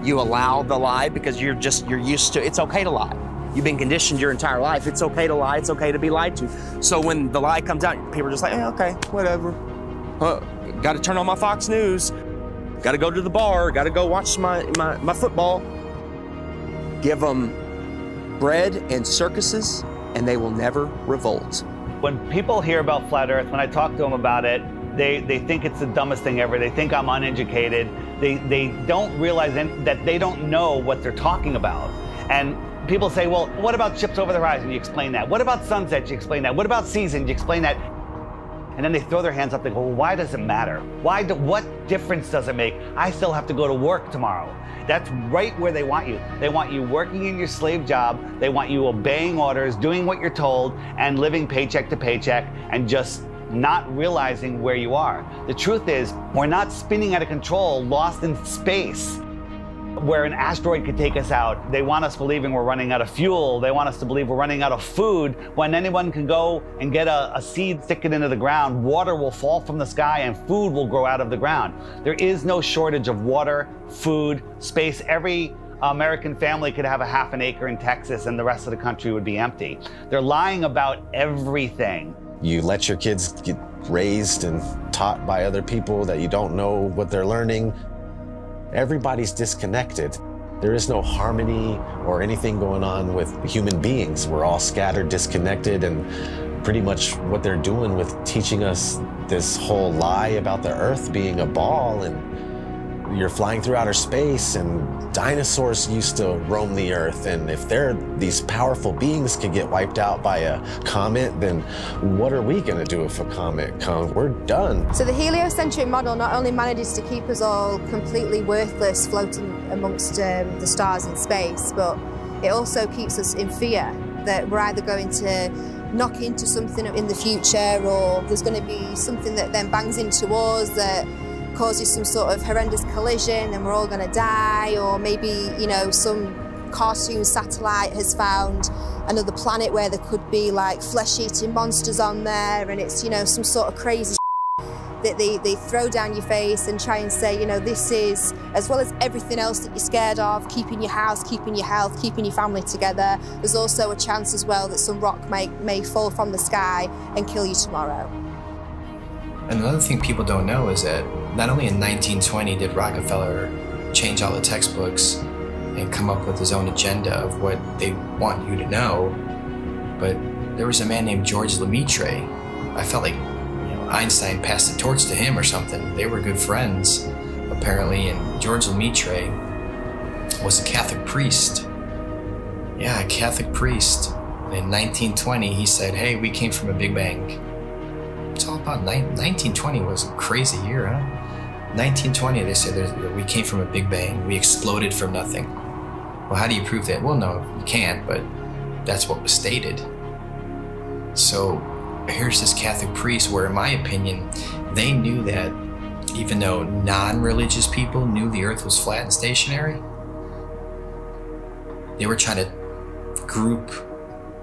You allow the lie because you're used to, it's okay to lie. You've been conditioned your entire life. It's okay to lie. It's okay to be lied to. So when the lie comes out, people are just like, okay, whatever. Got to turn on my Fox News. Got to go to the bar. Got to go watch my football. Give them bread and circuses, and they will never revolt. When people hear about flat Earth, when I talk to them about it, they think it's the dumbest thing ever. They think I'm uneducated. They don't realize that they don't know what they're talking about. And people say, well, what about ships over the horizon? You explain that. What about sunsets? You explain that. What about seasons? You explain that. And then they throw their hands up. They go, well, why does it matter? What difference does it make? I still have to go to work tomorrow. That's right where they want you. They want you working in your slave job. They want you obeying orders, doing what you're told, and living paycheck to paycheck, and just not realizing where you are. The truth is, we're not spinning out of control, lost in space, where an asteroid could take us out. They want us believing we're running out of fuel. They want us to believe we're running out of food, when anyone can go and get a seed, stick it into the ground, water will fall from the sky, and food will grow out of the ground. There is no shortage of water, food, space. Every American family could have a half an acre in Texas and the rest of the country would be empty. They're lying about everything. You let your kids get raised and taught by other people that you don't know what they're learning. Everybody's disconnected. There is no harmony or anything going on with human beings. We're all scattered, disconnected, and pretty much what they're doing with teaching us this whole lie about the Earth being a ball, and you're flying through outer space, and dinosaurs used to roam the Earth, and if these powerful beings could get wiped out by a comet, then what are we going to do if a comet comes? We're done. So the heliocentric model not only manages to keep us all completely worthless floating amongst the stars in space, but it also keeps us in fear that we're either going to knock into something in the future, or there's going to be something that then bangs into us that causes some sort of horrendous collision and we're all going to die, or maybe, you know, some cartoon satellite has found another planet where there could be like flesh-eating monsters on there, and it's, you know, some sort of crazy that they throw down your face and try and say, you know, this is, as well as everything else that you're scared of, keeping your house, keeping your health, keeping your family together, there's also a chance as well that some rock may fall from the sky and kill you tomorrow. Another thing people don't know is that not only in 1920 did Rockefeller change all the textbooks and come up with his own agenda of what they want you to know, but there was a man named George Lemaitre. I felt like, you know, Einstein passed the torch to him or something. They were good friends, apparently, and George Lemaitre was a Catholic priest. Yeah, a Catholic priest. And in 1920, he said, hey, we came from a Big Bang. It's all about 1920 was a crazy year, huh? 1920, they said we came from a Big Bang. We exploded from nothing. Well, how do you prove that? Well, no, you can't, but that's what was stated. So here's this Catholic priest where, in my opinion, they knew that even though non-religious people knew the Earth was flat and stationary, they were trying to group,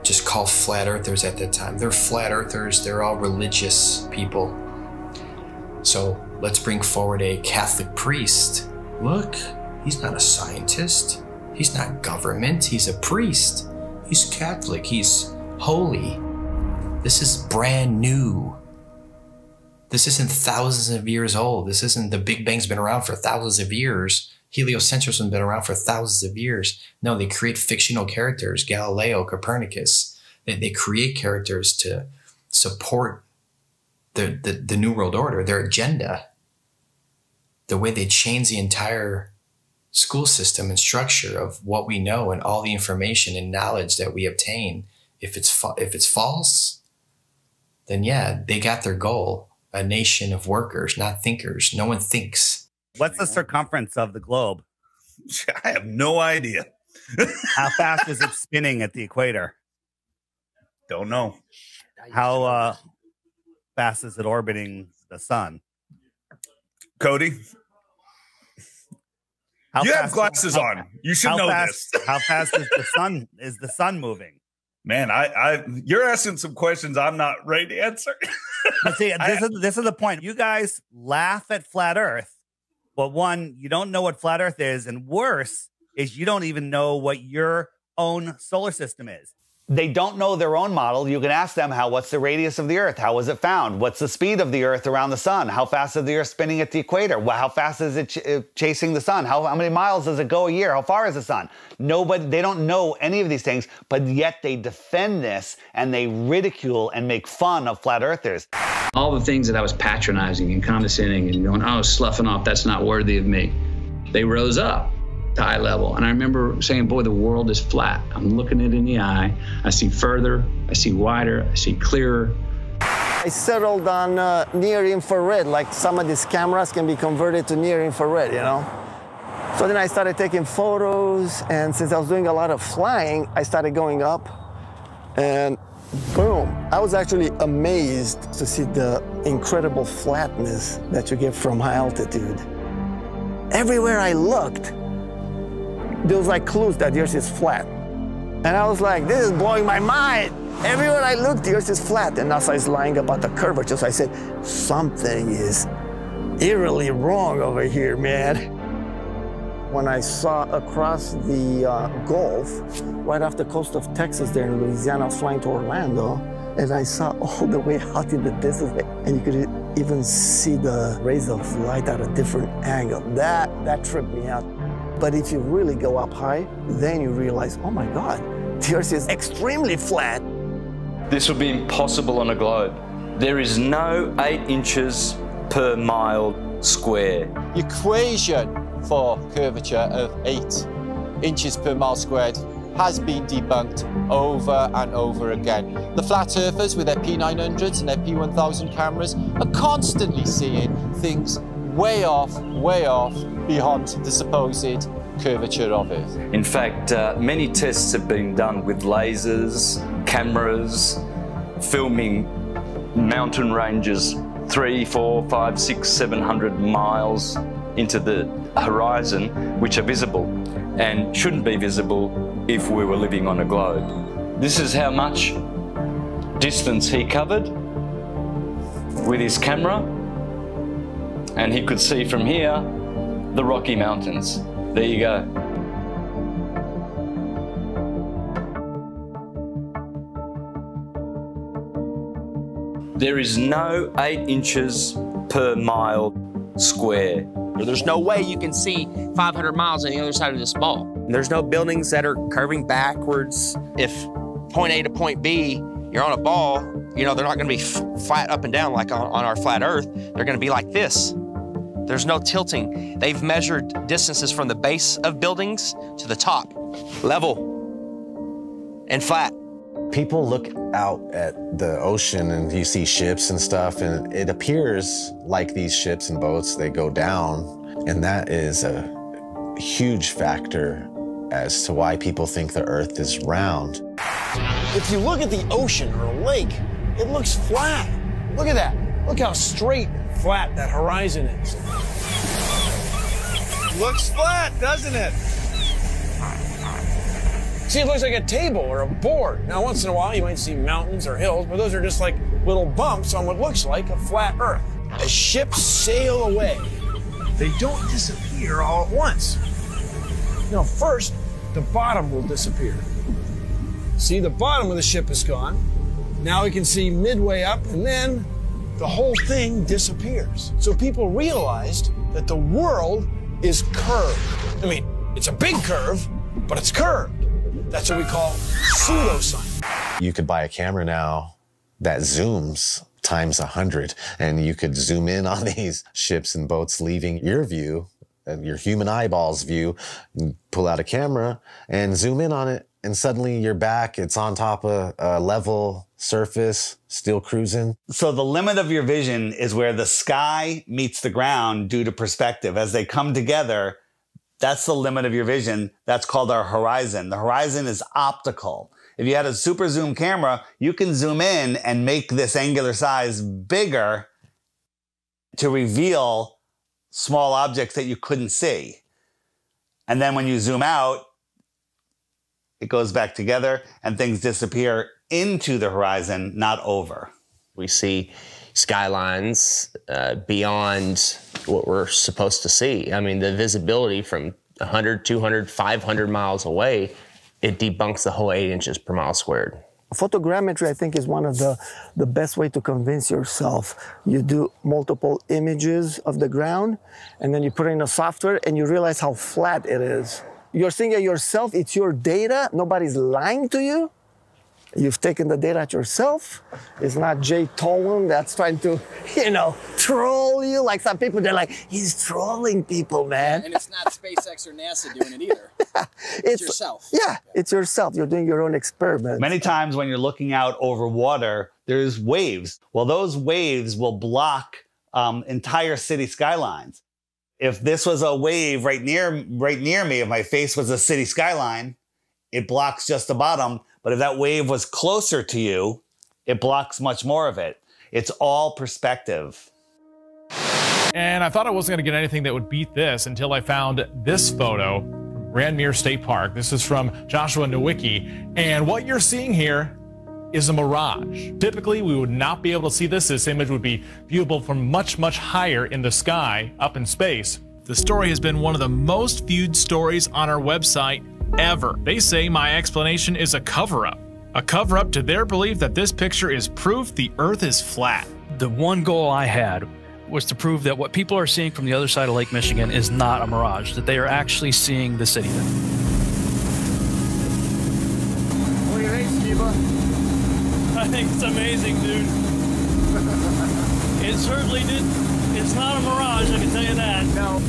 just call flat earthers at that time. They're flat earthers, they're all religious people. So let's bring forward a Catholic priest. Look, he's not a scientist. He's not government, he's a priest. He's Catholic, he's holy. This is brand new. This isn't thousands of years old. This isn't, the Big Bang's been around for thousands of years. Heliocentrism has been around for thousands of years. No, they create fictional characters, Galileo, Copernicus. They create characters to support the New World Order, their agenda. The way they change the entire school system and structure of what we know and all the information and knowledge that we obtain. If it's false, then yeah, they got their goal. A nation of workers, not thinkers. No one thinks. What's the circumference of the globe? I have no idea. How fast is it spinning at the equator? Don't know. How fast is it orbiting the sun? Cody? You have glasses on. You should know this. How fast is the sun moving? Man, you're asking some questions I'm not ready to answer. But see, this is the point. You guys laugh at flat Earth, but one, you don't know what flat Earth is, and worse is you don't even know what your own solar system is. They don't know their own model. You can ask them, what's the radius of the Earth? How was it found? What's the speed of the Earth around the sun? How fast is the Earth spinning at the equator? How fast is it chasing the sun? How many miles does it go a year? How far is the sun? Nobody, they don't know any of these things, but yet they defend this and they ridicule and make fun of flat earthers. All the things that I was patronizing and condescending and going, oh, sloughing off, that's not worthy of me. They rose up to eye level. And I remember saying, boy, the world is flat. I'm looking it in the eye. I see further, I see wider, I see clearer. I settled on near infrared, like some of these cameras can be converted to near infrared, you know? So then I started taking photos, and since I was doing a lot of flying, I started going up, and boom, I was actually amazed to see the incredible flatness that you get from high altitude. Everywhere I looked, there was like clues that the Earth is flat. And I was like, this is blowing my mind. Everywhere I looked, the Earth is flat. And NASA is lying about the curvature. So I said, something is eerily wrong over here, man. When I saw across the Gulf, right off the coast of Texas there in Louisiana, I was flying to Orlando, and I saw all the way out in the distance, and you could even see the rays of light at a different angle. That tripped me out. But if you really go up high, then you realize, oh my God, the Earth is extremely flat. This would be impossible on a globe. There is no 8 inches per mile square. Equation for curvature of 8 inches per mile squared has been debunked over and over again. The flat earthers with their P900s and their P1000 cameras are constantly seeing things way off beyond the supposed curvature of Earth. In fact, many tests have been done with lasers, cameras, filming mountain ranges 300, 400, 500, 600, 700 miles into the horizon, which are visible and shouldn't be visible if we were living on a globe. This is how much distance he covered with his camera, and he could see from here the Rocky Mountains. There you go. There is no 8 inches per mile square. There's no way you can see 500 miles on the other side of this ball. There's no buildings that are curving backwards. If point A to point B, you're on a ball, you know, they're not gonna be flat up and down like on our flat Earth. They're gonna be like this. There's no tilting. They've measured distances from the base of buildings to the top, level and flat. People look out at the ocean and you see ships and stuff, and it appears like these ships and boats, they go down, and that is a huge factor as to why people think the Earth is round. If you look at the ocean or a lake, it looks flat. Look at that. Look how straight and flat that horizon is. Looks flat, doesn't it? See, it looks like a table or a board. Now, once in a while, you might see mountains or hills, but those are just like little bumps on what looks like a flat Earth. As ships sail away, they don't disappear all at once. Now, first, the bottom will disappear. See, the bottom of the ship is gone. Now we can see midway up, and then the whole thing disappears. So people realized that the world is curved. I mean, it's a big curve, but it's curved. That's what we call pseudoscience. You could buy a camera now that zooms times 100, and you could zoom in on these ships and boats leaving your view, your human eyeball's view, pull out a camera and zoom in on it, and suddenly you're back. It's on top of a level surface, still cruising. So the limit of your vision is where the sky meets the ground due to perspective. As they come together, that's the limit of your vision. That's called our horizon. The horizon is optical. If you had a super zoom camera, you can zoom in and make this angular size bigger to reveal small objects that you couldn't see. And then when you zoom out, it goes back together and things disappear into the horizon, not over. We see skylines beyond what we're supposed to see. I mean, the visibility from 100, 200, 500 miles away, it debunks the whole 8 inches per mile squared. Photogrammetry, I think, is one of the best way to convince yourself. You do multiple images of the ground, and then you put it in a software, and you realize how flat it is. You're seeing it yourself, it's your data, nobody's lying to you. You've taken the data yourself. It's not Jay Tolan that's trying to, you know, troll you. Like some people, they're like, he's trolling people, man. And it's not SpaceX or NASA doing it either. It's yourself. Yeah, it's yourself. You're doing your own experiment. Many times when you're looking out over water, there's waves. Well, those waves will block entire city skylines. If this was a wave right near me, if my face was a city skyline, it blocks just the bottom. But if that wave was closer to you, it blocks much more of it. It's all perspective. And I thought I wasn't going to get anything that would beat this until I found this photo from Grandmere State Park. This is from Joshua Nowicki. And what you're seeing here is a mirage. Typically, we would not be able to see this. This image would be viewable from much, much higher in the sky, up in space. The story has been one of the most viewed stories on our website ever. They say my explanation is a cover-up. A cover-up to their belief that this picture is proof the Earth is flat. The one goal I had was to prove that what people are seeing from the other side of Lake Michigan is not a mirage, that they are actually seeing the city. What do you think, Steva? I think it's amazing, dude. It certainly did. It's not a mirage, I can tell you that. No.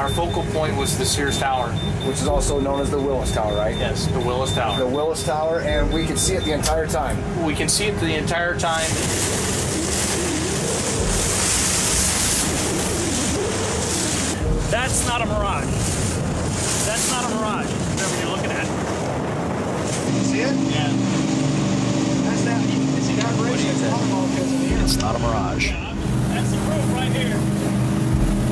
Our focal point was the Sears Tower, Which is also known as the Willis Tower, right? Yes, the Willis Tower. The Willis Tower, and we could see it the entire time. We can see it the entire time. That's not a mirage. That's not a mirage. Whatever you're looking at. See it? Yeah. That's that. You see that bridge? It's not a mirage. That's the proof right here.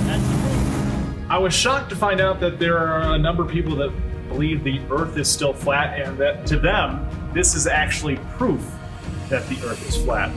That's the proof. I was shocked to find out that there are a number of people that believe the Earth is still flat, and that to them, this is actually proof that the Earth is flat.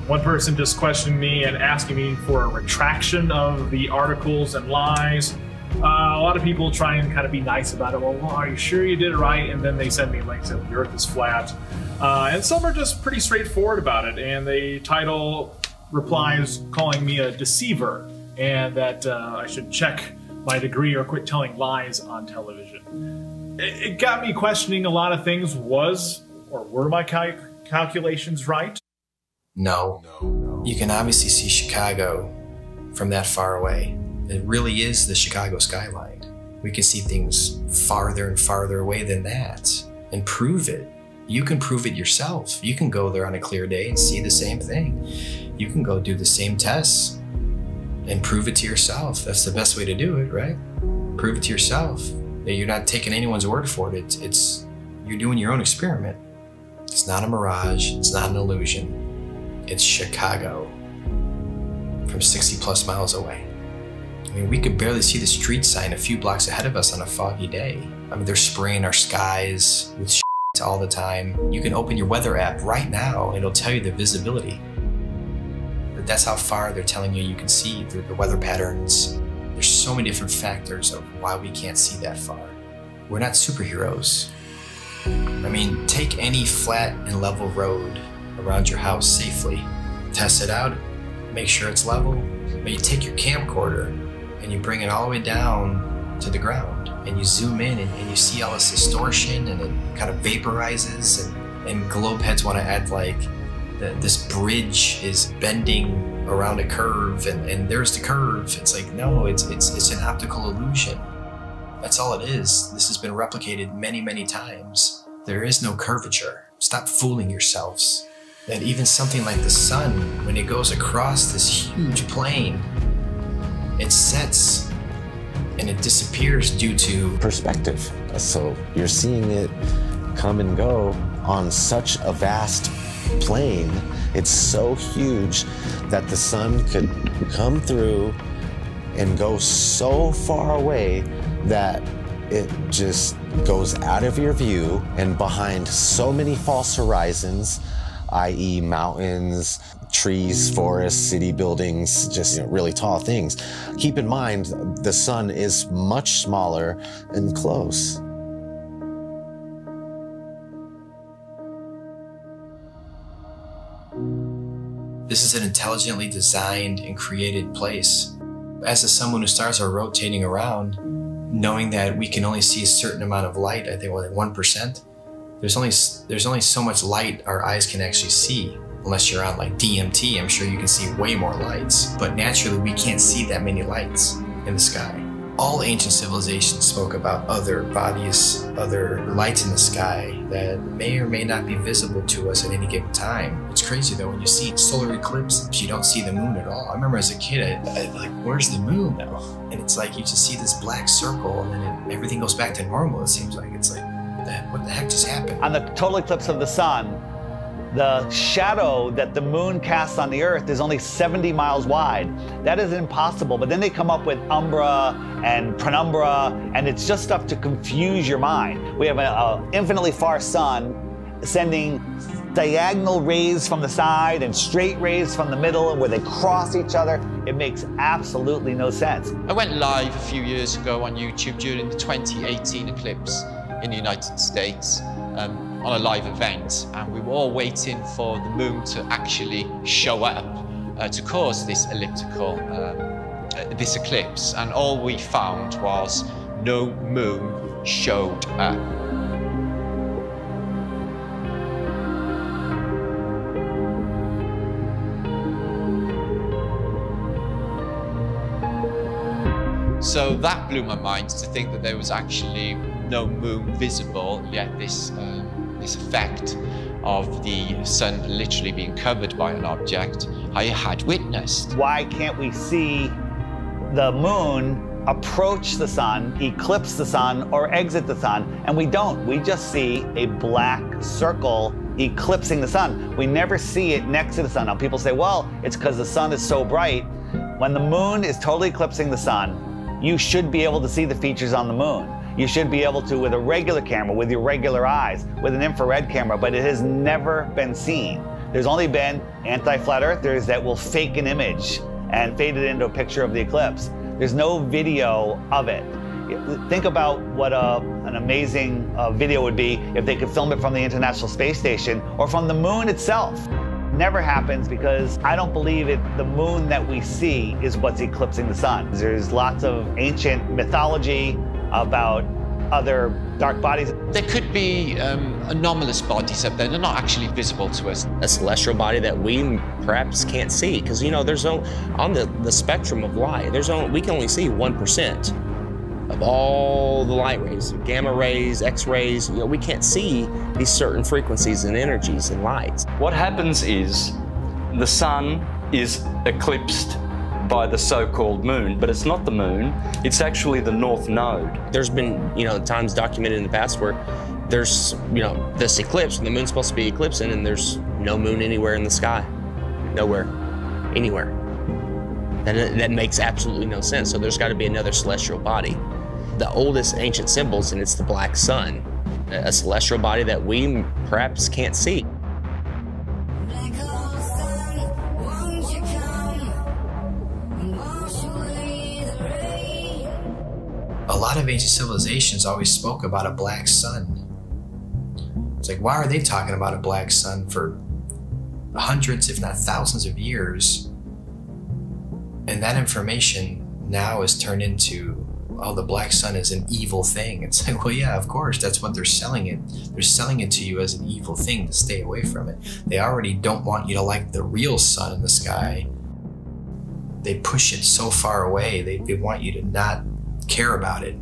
One person just questioned me and asking me for a retraction of the articles and lies. A lot of people try and kind of be nice about it. Well, are you sure you did it right? And then they send me links that the Earth is flat. And some are just pretty straightforward about it, and they title replies calling me a deceiver, and that I should check my degree or quit telling lies on television. It got me questioning a lot of things. Were my calculations right? No. You can obviously see Chicago from that far away. It really is the Chicago skyline. We can see things farther and farther away than that and prove it. You can prove it yourself. You can go there on a clear day and see the same thing. You can go do the same tests and prove it to yourself. That's the best way to do it, right? Prove it to yourself. You're not taking anyone's word for it. You're doing your own experiment. It's not a mirage. It's not an illusion. It's Chicago from 60 plus miles away. I mean, we could barely see the street sign a few blocks ahead of us on a foggy day. I mean, they're spraying our skies with shit all the time. You can open your weather app right now and it'll tell you the visibility. That's how far they're telling you can see through the weather patterns. There's so many different factors of why we can't see that far. We're not superheroes. I mean, take any flat and level road around your house safely. Test it out, make sure it's level. But you take your camcorder and you bring it all the way down to the ground and you zoom in and you see all this distortion and it kind of vaporizes and globe heads want to add like this bridge is bending around a curve and there's the curve. It's like, no, it's an optical illusion. That's all it is. This has been replicated many, many times. There is no curvature. Stop fooling yourselves. That even something like the sun, when it goes across this huge plane, it sets and it disappears due to perspective. So you're seeing it come and go on such a vast plane. It's so huge that the sun could come through and go so far away that it just goes out of your view and behind so many false horizons, i.e. mountains, trees, forests, city buildings, just really tall things. Keep in mind, the sun is much smaller and close. This is an intelligently designed and created place. As the sun, moon, and stars are rotating around, knowing that we can only see a certain amount of light, I think like 1%, there's only so much light our eyes can actually see. Unless you're on like DMT, I'm sure you can see way more lights. But naturally, we can't see that many lights in the sky. All ancient civilizations spoke about other bodies, other lights in the sky that may or may not be visible to us at any given time. It's crazy though, when you see solar eclipse, you don't see the moon at all. I remember as a kid, I like, where's the moon now? And it's like, you just see this black circle and then everything goes back to normal, it seems like. It's like, what the heck just happened? On the total eclipse of the sun, the shadow that the moon casts on the Earth is only 70 miles wide. That is impossible, but then they come up with umbra and penumbra, and it's just stuff to confuse your mind. We have an infinitely far sun sending diagonal rays from the side and straight rays from the middle, and where they cross each other. It makes absolutely no sense. I went live a few years ago on YouTube during the 2018 eclipse in the United States on a live event, and we were all waiting for the moon to actually show up to cause this elliptical, this eclipse, and all we found was no moon showed up. So that blew my mind, to think that there was actually no moon visible, yet this effect of the sun literally being covered by an object I had witnessed. Why can't we see the moon approach the sun, eclipse the sun, or exit the sun? And we don't. We just see a black circle eclipsing the sun. We never see it next to the sun. Now people say, well, it's because the sun is so bright. When the moon is totally eclipsing the sun, you should be able to see the features on the moon. You should be able to with a regular camera, with your regular eyes, with an infrared camera, but it has never been seen. There's only been anti-flat earthers that will fake an image and fade it into a picture of the eclipse. There's no video of it. Think about what an amazing video would be if they could film it from the International Space Station or from the moon itself. Never happens, because I don't believe the moon that we see is what's eclipsing the sun. There's lots of ancient mythology about other dark bodies. There could be anomalous bodies up there. They're not actually visible to us. A celestial body that we perhaps can't see, because there's on the spectrum of light, we can only see 1% of all the light rays, gamma rays, X-rays. We can't see these certain frequencies and energies and lights. What happens is the sun is eclipsed by the so-called moon, but it's not the moon, it's actually the north node. There's been, times documented in the past where there's, this eclipse, and the moon's supposed to be eclipsing, and there's no moon anywhere in the sky. Nowhere. Anywhere. And that makes absolutely no sense. So there's got to be another celestial body. The oldest ancient symbols, and it's the black sun, a celestial body that we perhaps can't see. A lot of ancient civilizations always spoke about a black sun. It's like, why are they talking about a black sun for hundreds, if not thousands of years? And that information now is turned into, oh, the black sun is an evil thing. It's like, well, yeah, of course, that's what they're selling it. They're selling it to you as an evil thing to stay away from it. They already don't want you to like the real sun in the sky. They push it so far away. They want you to not care about it.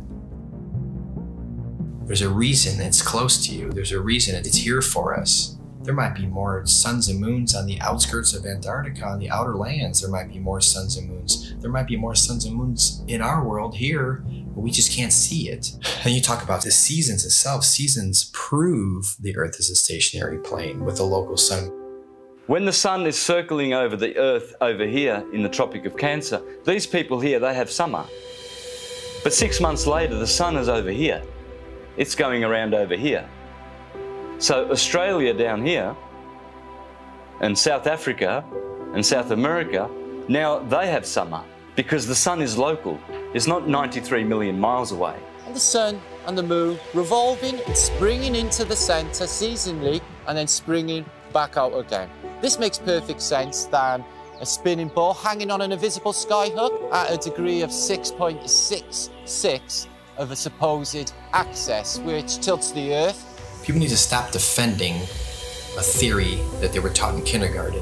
There's a reason it's close to you. There's a reason it's here for us. There might be more suns and moons on the outskirts of Antarctica, on the outer lands. There might be more suns and moons. There might be more suns and moons in our world here, but we just can't see it. And you talk about the seasons itself. Seasons prove the Earth is a stationary plane with a local sun. When the sun is circling over the Earth over here in the Tropic of Cancer, these people here, they have summer. But 6 months later, the sun is over here. It's going around over here. So Australia down here, and South Africa, and South America, now they have summer because the sun is local. It's not 93 million miles away. And the sun and the moon revolving and springing into the center seasonally and then springing back out again. This makes perfect sense than a spinning ball hanging on an invisible skyhook at a degree of 6.66 of a supposed axis, which tilts the Earth. People need to stop defending a theory that they were taught in kindergarten.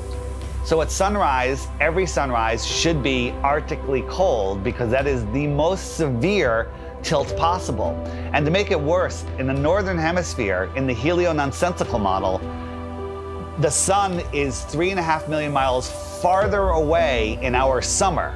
So at sunrise, every sunrise should be arctically cold, because that is the most severe tilt possible. And to make it worse, in the northern hemisphere, in the helio-nonsensical model, the sun is 3.5 million miles farther away in our summer.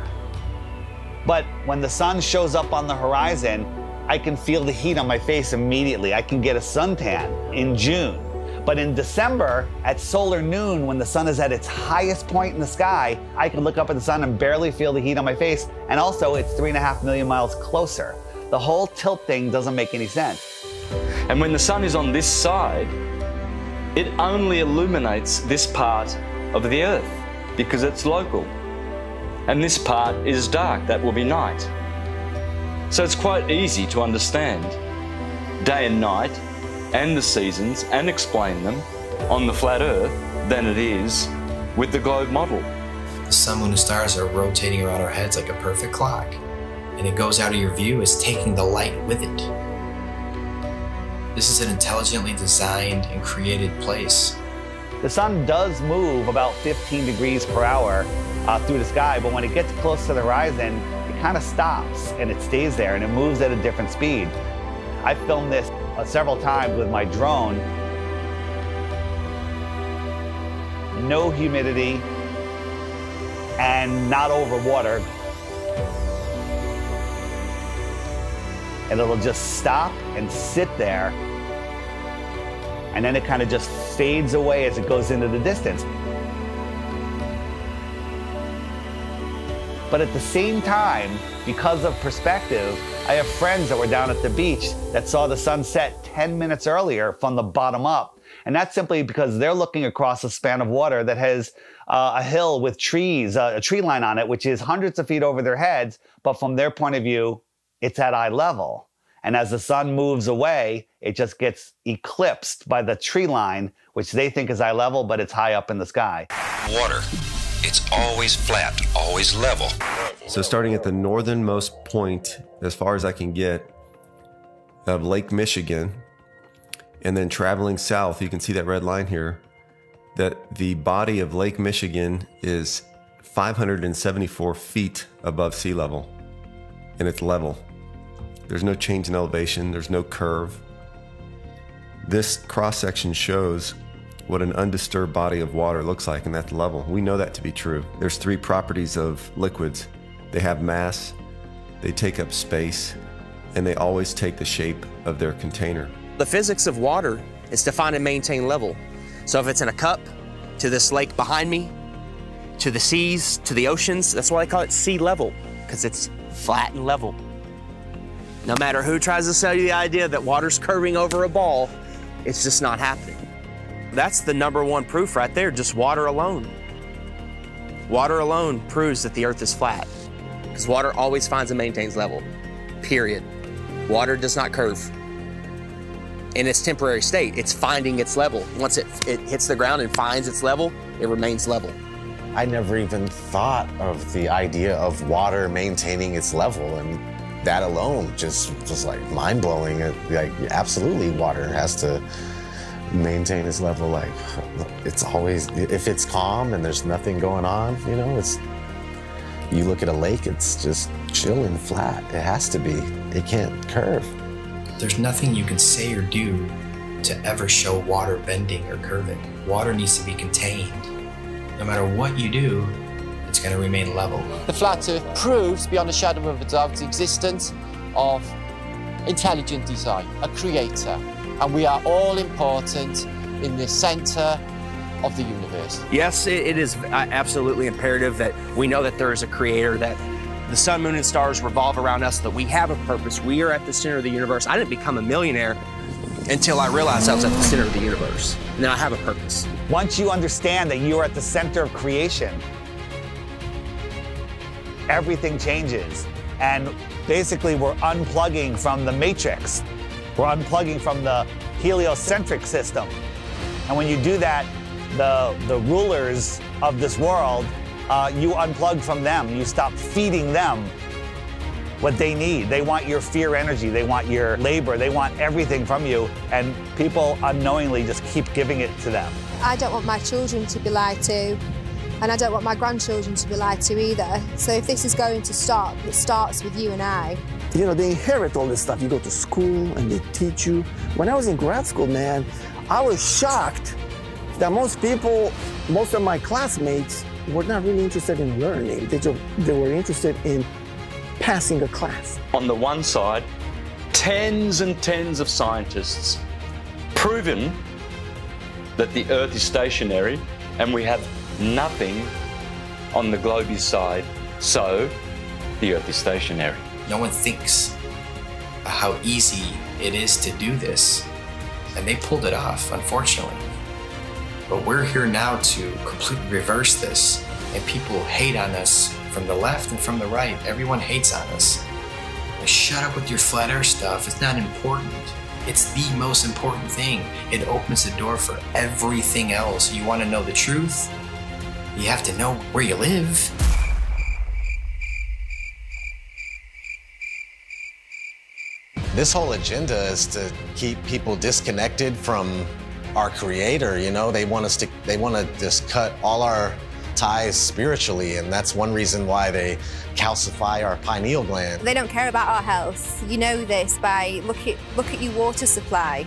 But when the sun shows up on the horizon, I can feel the heat on my face immediately. I can get a suntan in June. But in December, at solar noon, when the sun is at its highest point in the sky, I can look up at the sun and barely feel the heat on my face. And also, it's 3.5 million miles closer. The whole tilt thing doesn't make any sense. And when the sun is on this side, it only illuminates this part of the Earth because it's local. And this part is dark, that will be night. So it's quite easy to understand day and night and the seasons and explain them on the flat Earth than it is with the globe model. The sun, moon, and stars are rotating around our heads like a perfect clock, and it goes out of your view as taking the light with it. This is an intelligently designed and created place. The sun does move about 15 degrees per hour through the sky, but when it gets close to the horizon, it kind of stops and it stays there and it moves at a different speed. I filmed this several times with my drone. No humidity and not over water. And it'll just stop and sit there. And then it kind of just fades away as it goes into the distance. But at the same time, because of perspective, I have friends that were down at the beach that saw the sun set 10 minutes earlier from the bottom up. And that's simply because they're looking across a span of water that has a hill with trees, a tree line on it, which is hundreds of feet over their heads. But from their point of view, it's at eye level. And as the sun moves away, it just gets eclipsed by the tree line, which they think is eye level, but it's high up in the sky. Water. It's always flat, always level. So starting at the northernmost point, as far as I can get, of Lake Michigan, and then traveling south, you can see that red line here, that the body of Lake Michigan is 574 feet above sea level, and it's level. There's no change in elevation, there's no curve. This cross-section shows what an undisturbed body of water looks like, and that's level. We know that to be true. There's three properties of liquids. They have mass, they take up space, and they always take the shape of their container. The physics of water is to find and maintain level. So if it's in a cup, to this lake behind me, to the seas, to the oceans, that's why they call it sea level, because it's flat and level. No matter who tries to sell you the idea that water's curving over a ball, it's just not happening. That's the #1 proof right there, just water alone. Water alone proves that the Earth is flat, because water always finds and maintains level, period. Water does not curve. In its temporary state, it's finding its level. Once it hits the ground and finds its level, it remains level. I never even thought of the idea of water maintaining its level, and that alone just like mind-blowing. Like, absolutely, water has to maintain its level. Like, it's always, if it's calm and there's nothing going on, you know, you look at a lake, it's just chilling flat. It has to be. It can't curve. There's nothing you can say or do to ever show water bending or curving. Water needs to be contained. No matter what you do, it's going to remain level. The flat Earth proves beyond a shadow of a doubt the existence of intelligent design, a creator. And we are all important in the center of the universe. Yes, it is absolutely imperative that we know that there is a creator, that the sun, moon, and stars revolve around us, that we have a purpose. We are at the center of the universe. I didn't become a millionaire until I realized I was at the center of the universe. Now I have a purpose. Once you understand that you are at the center of creation, everything changes. And basically, we're unplugging from the matrix. We're unplugging from the heliocentric system. And when you do that, the rulers of this world, you unplug from them. You stop feeding them what they need. They want your fear energy. They want your labor. They want everything from you. And people unknowingly just keep giving it to them. I don't want my children to be lied to, and I don't want my grandchildren to be lied to either. So if this is going to stop, it starts with you and I. You know, they inherit all this stuff. You go to school and they teach you. When I was in grad school, man, I was shocked that most people, most of my classmates, were not really interested in learning. They were interested in passing a class. On the one side, tens and tens of scientists proven that the Earth is stationary and we have nothing on the globe's side, so the Earth is stationary. No one thinks how easy it is to do this, and they pulled it off, unfortunately. But we're here now to completely reverse this, and people hate on us from the left and from the right. Everyone hates on us. Like, shut up with your flat earth stuff. It's not important. It's the most important thing. It opens the door for everything else. You want to know the truth? You have to know where you live. This whole agenda is to keep people disconnected from our creator, you know? They want to just cut all our ties spiritually, and that's one reason why they calcify our pineal gland. They don't care about our health. You know this by look at your water supply.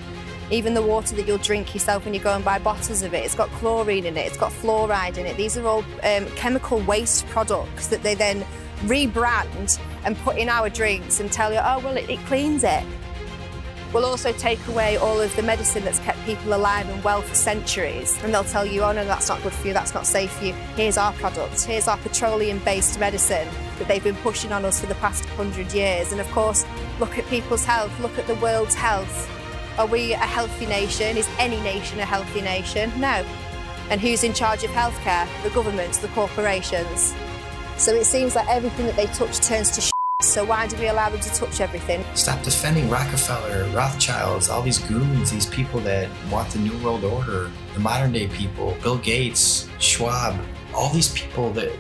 Even the water that you'll drink yourself when you go and buy bottles of it, it's got chlorine in it, it's got fluoride in it. These are all chemical waste products that they then rebrand and put in our drinks and tell you, oh, well, it cleans it. We'll also take away all of the medicine that's kept people alive and well for centuries. And they'll tell you, oh no, that's not good for you, that's not safe for you. Here's our product, here's our petroleum-based medicine that they've been pushing on us for the past 100 years. And of course, look at people's health, look at the world's health. Are we a healthy nation? Is any nation a healthy nation? No. And who's in charge of healthcare? The governments, the corporations. So it seems like everything that they touch turns to shit. So why do we allow them to touch everything? Stop defending Rockefeller, Rothschilds, all these goons, these people that want the New World Order, the modern day people, Bill Gates, Schwab, all these people that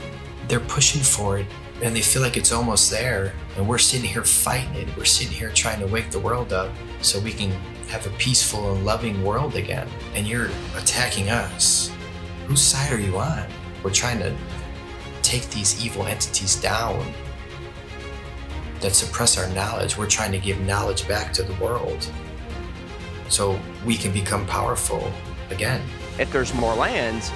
they're pushing for it and they feel like it's almost there. And we're sitting here fighting it. We're sitting here trying to wake the world up so we can have a peaceful and loving world again. And you're attacking us. Whose side are you on? We're trying to take these evil entities down that suppress our knowledge. We're trying to give knowledge back to the world so we can become powerful again. If there's more land,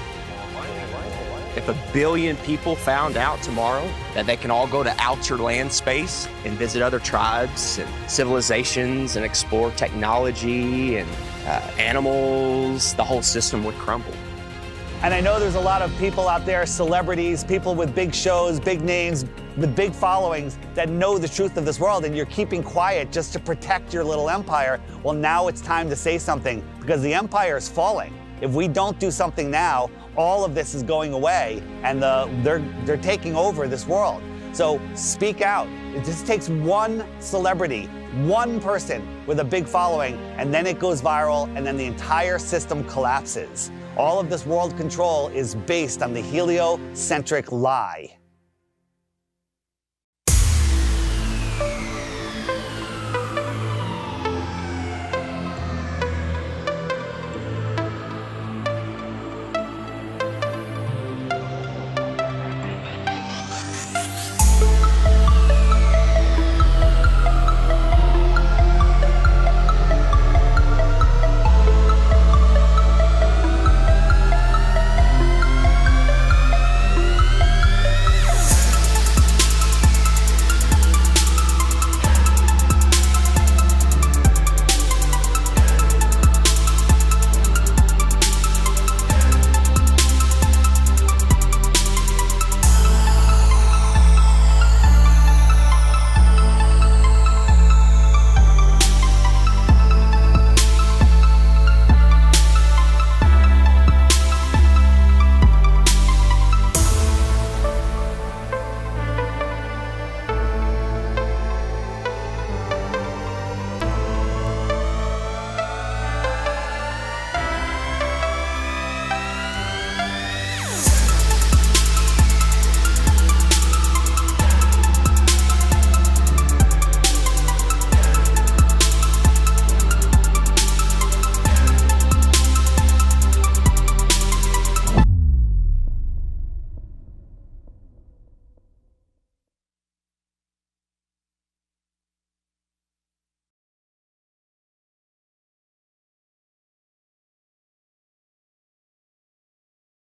if 1 billion people found out tomorrow that they can all go to outer land space and visit other tribes and civilizations and explore technology and animals, the whole system would crumble. And I know there's a lot of people out there, celebrities, people with big shows, big names, with big followings that know the truth of this world, and you're keeping quiet just to protect your little empire. Well, now it's time to say something because the empire is falling. If we don't do something now, all of this is going away and they're taking over this world. So speak out. It just takes one celebrity, one person with a big following, and then it goes viral and then the entire system collapses. All of this world control is based on the heliocentric lie.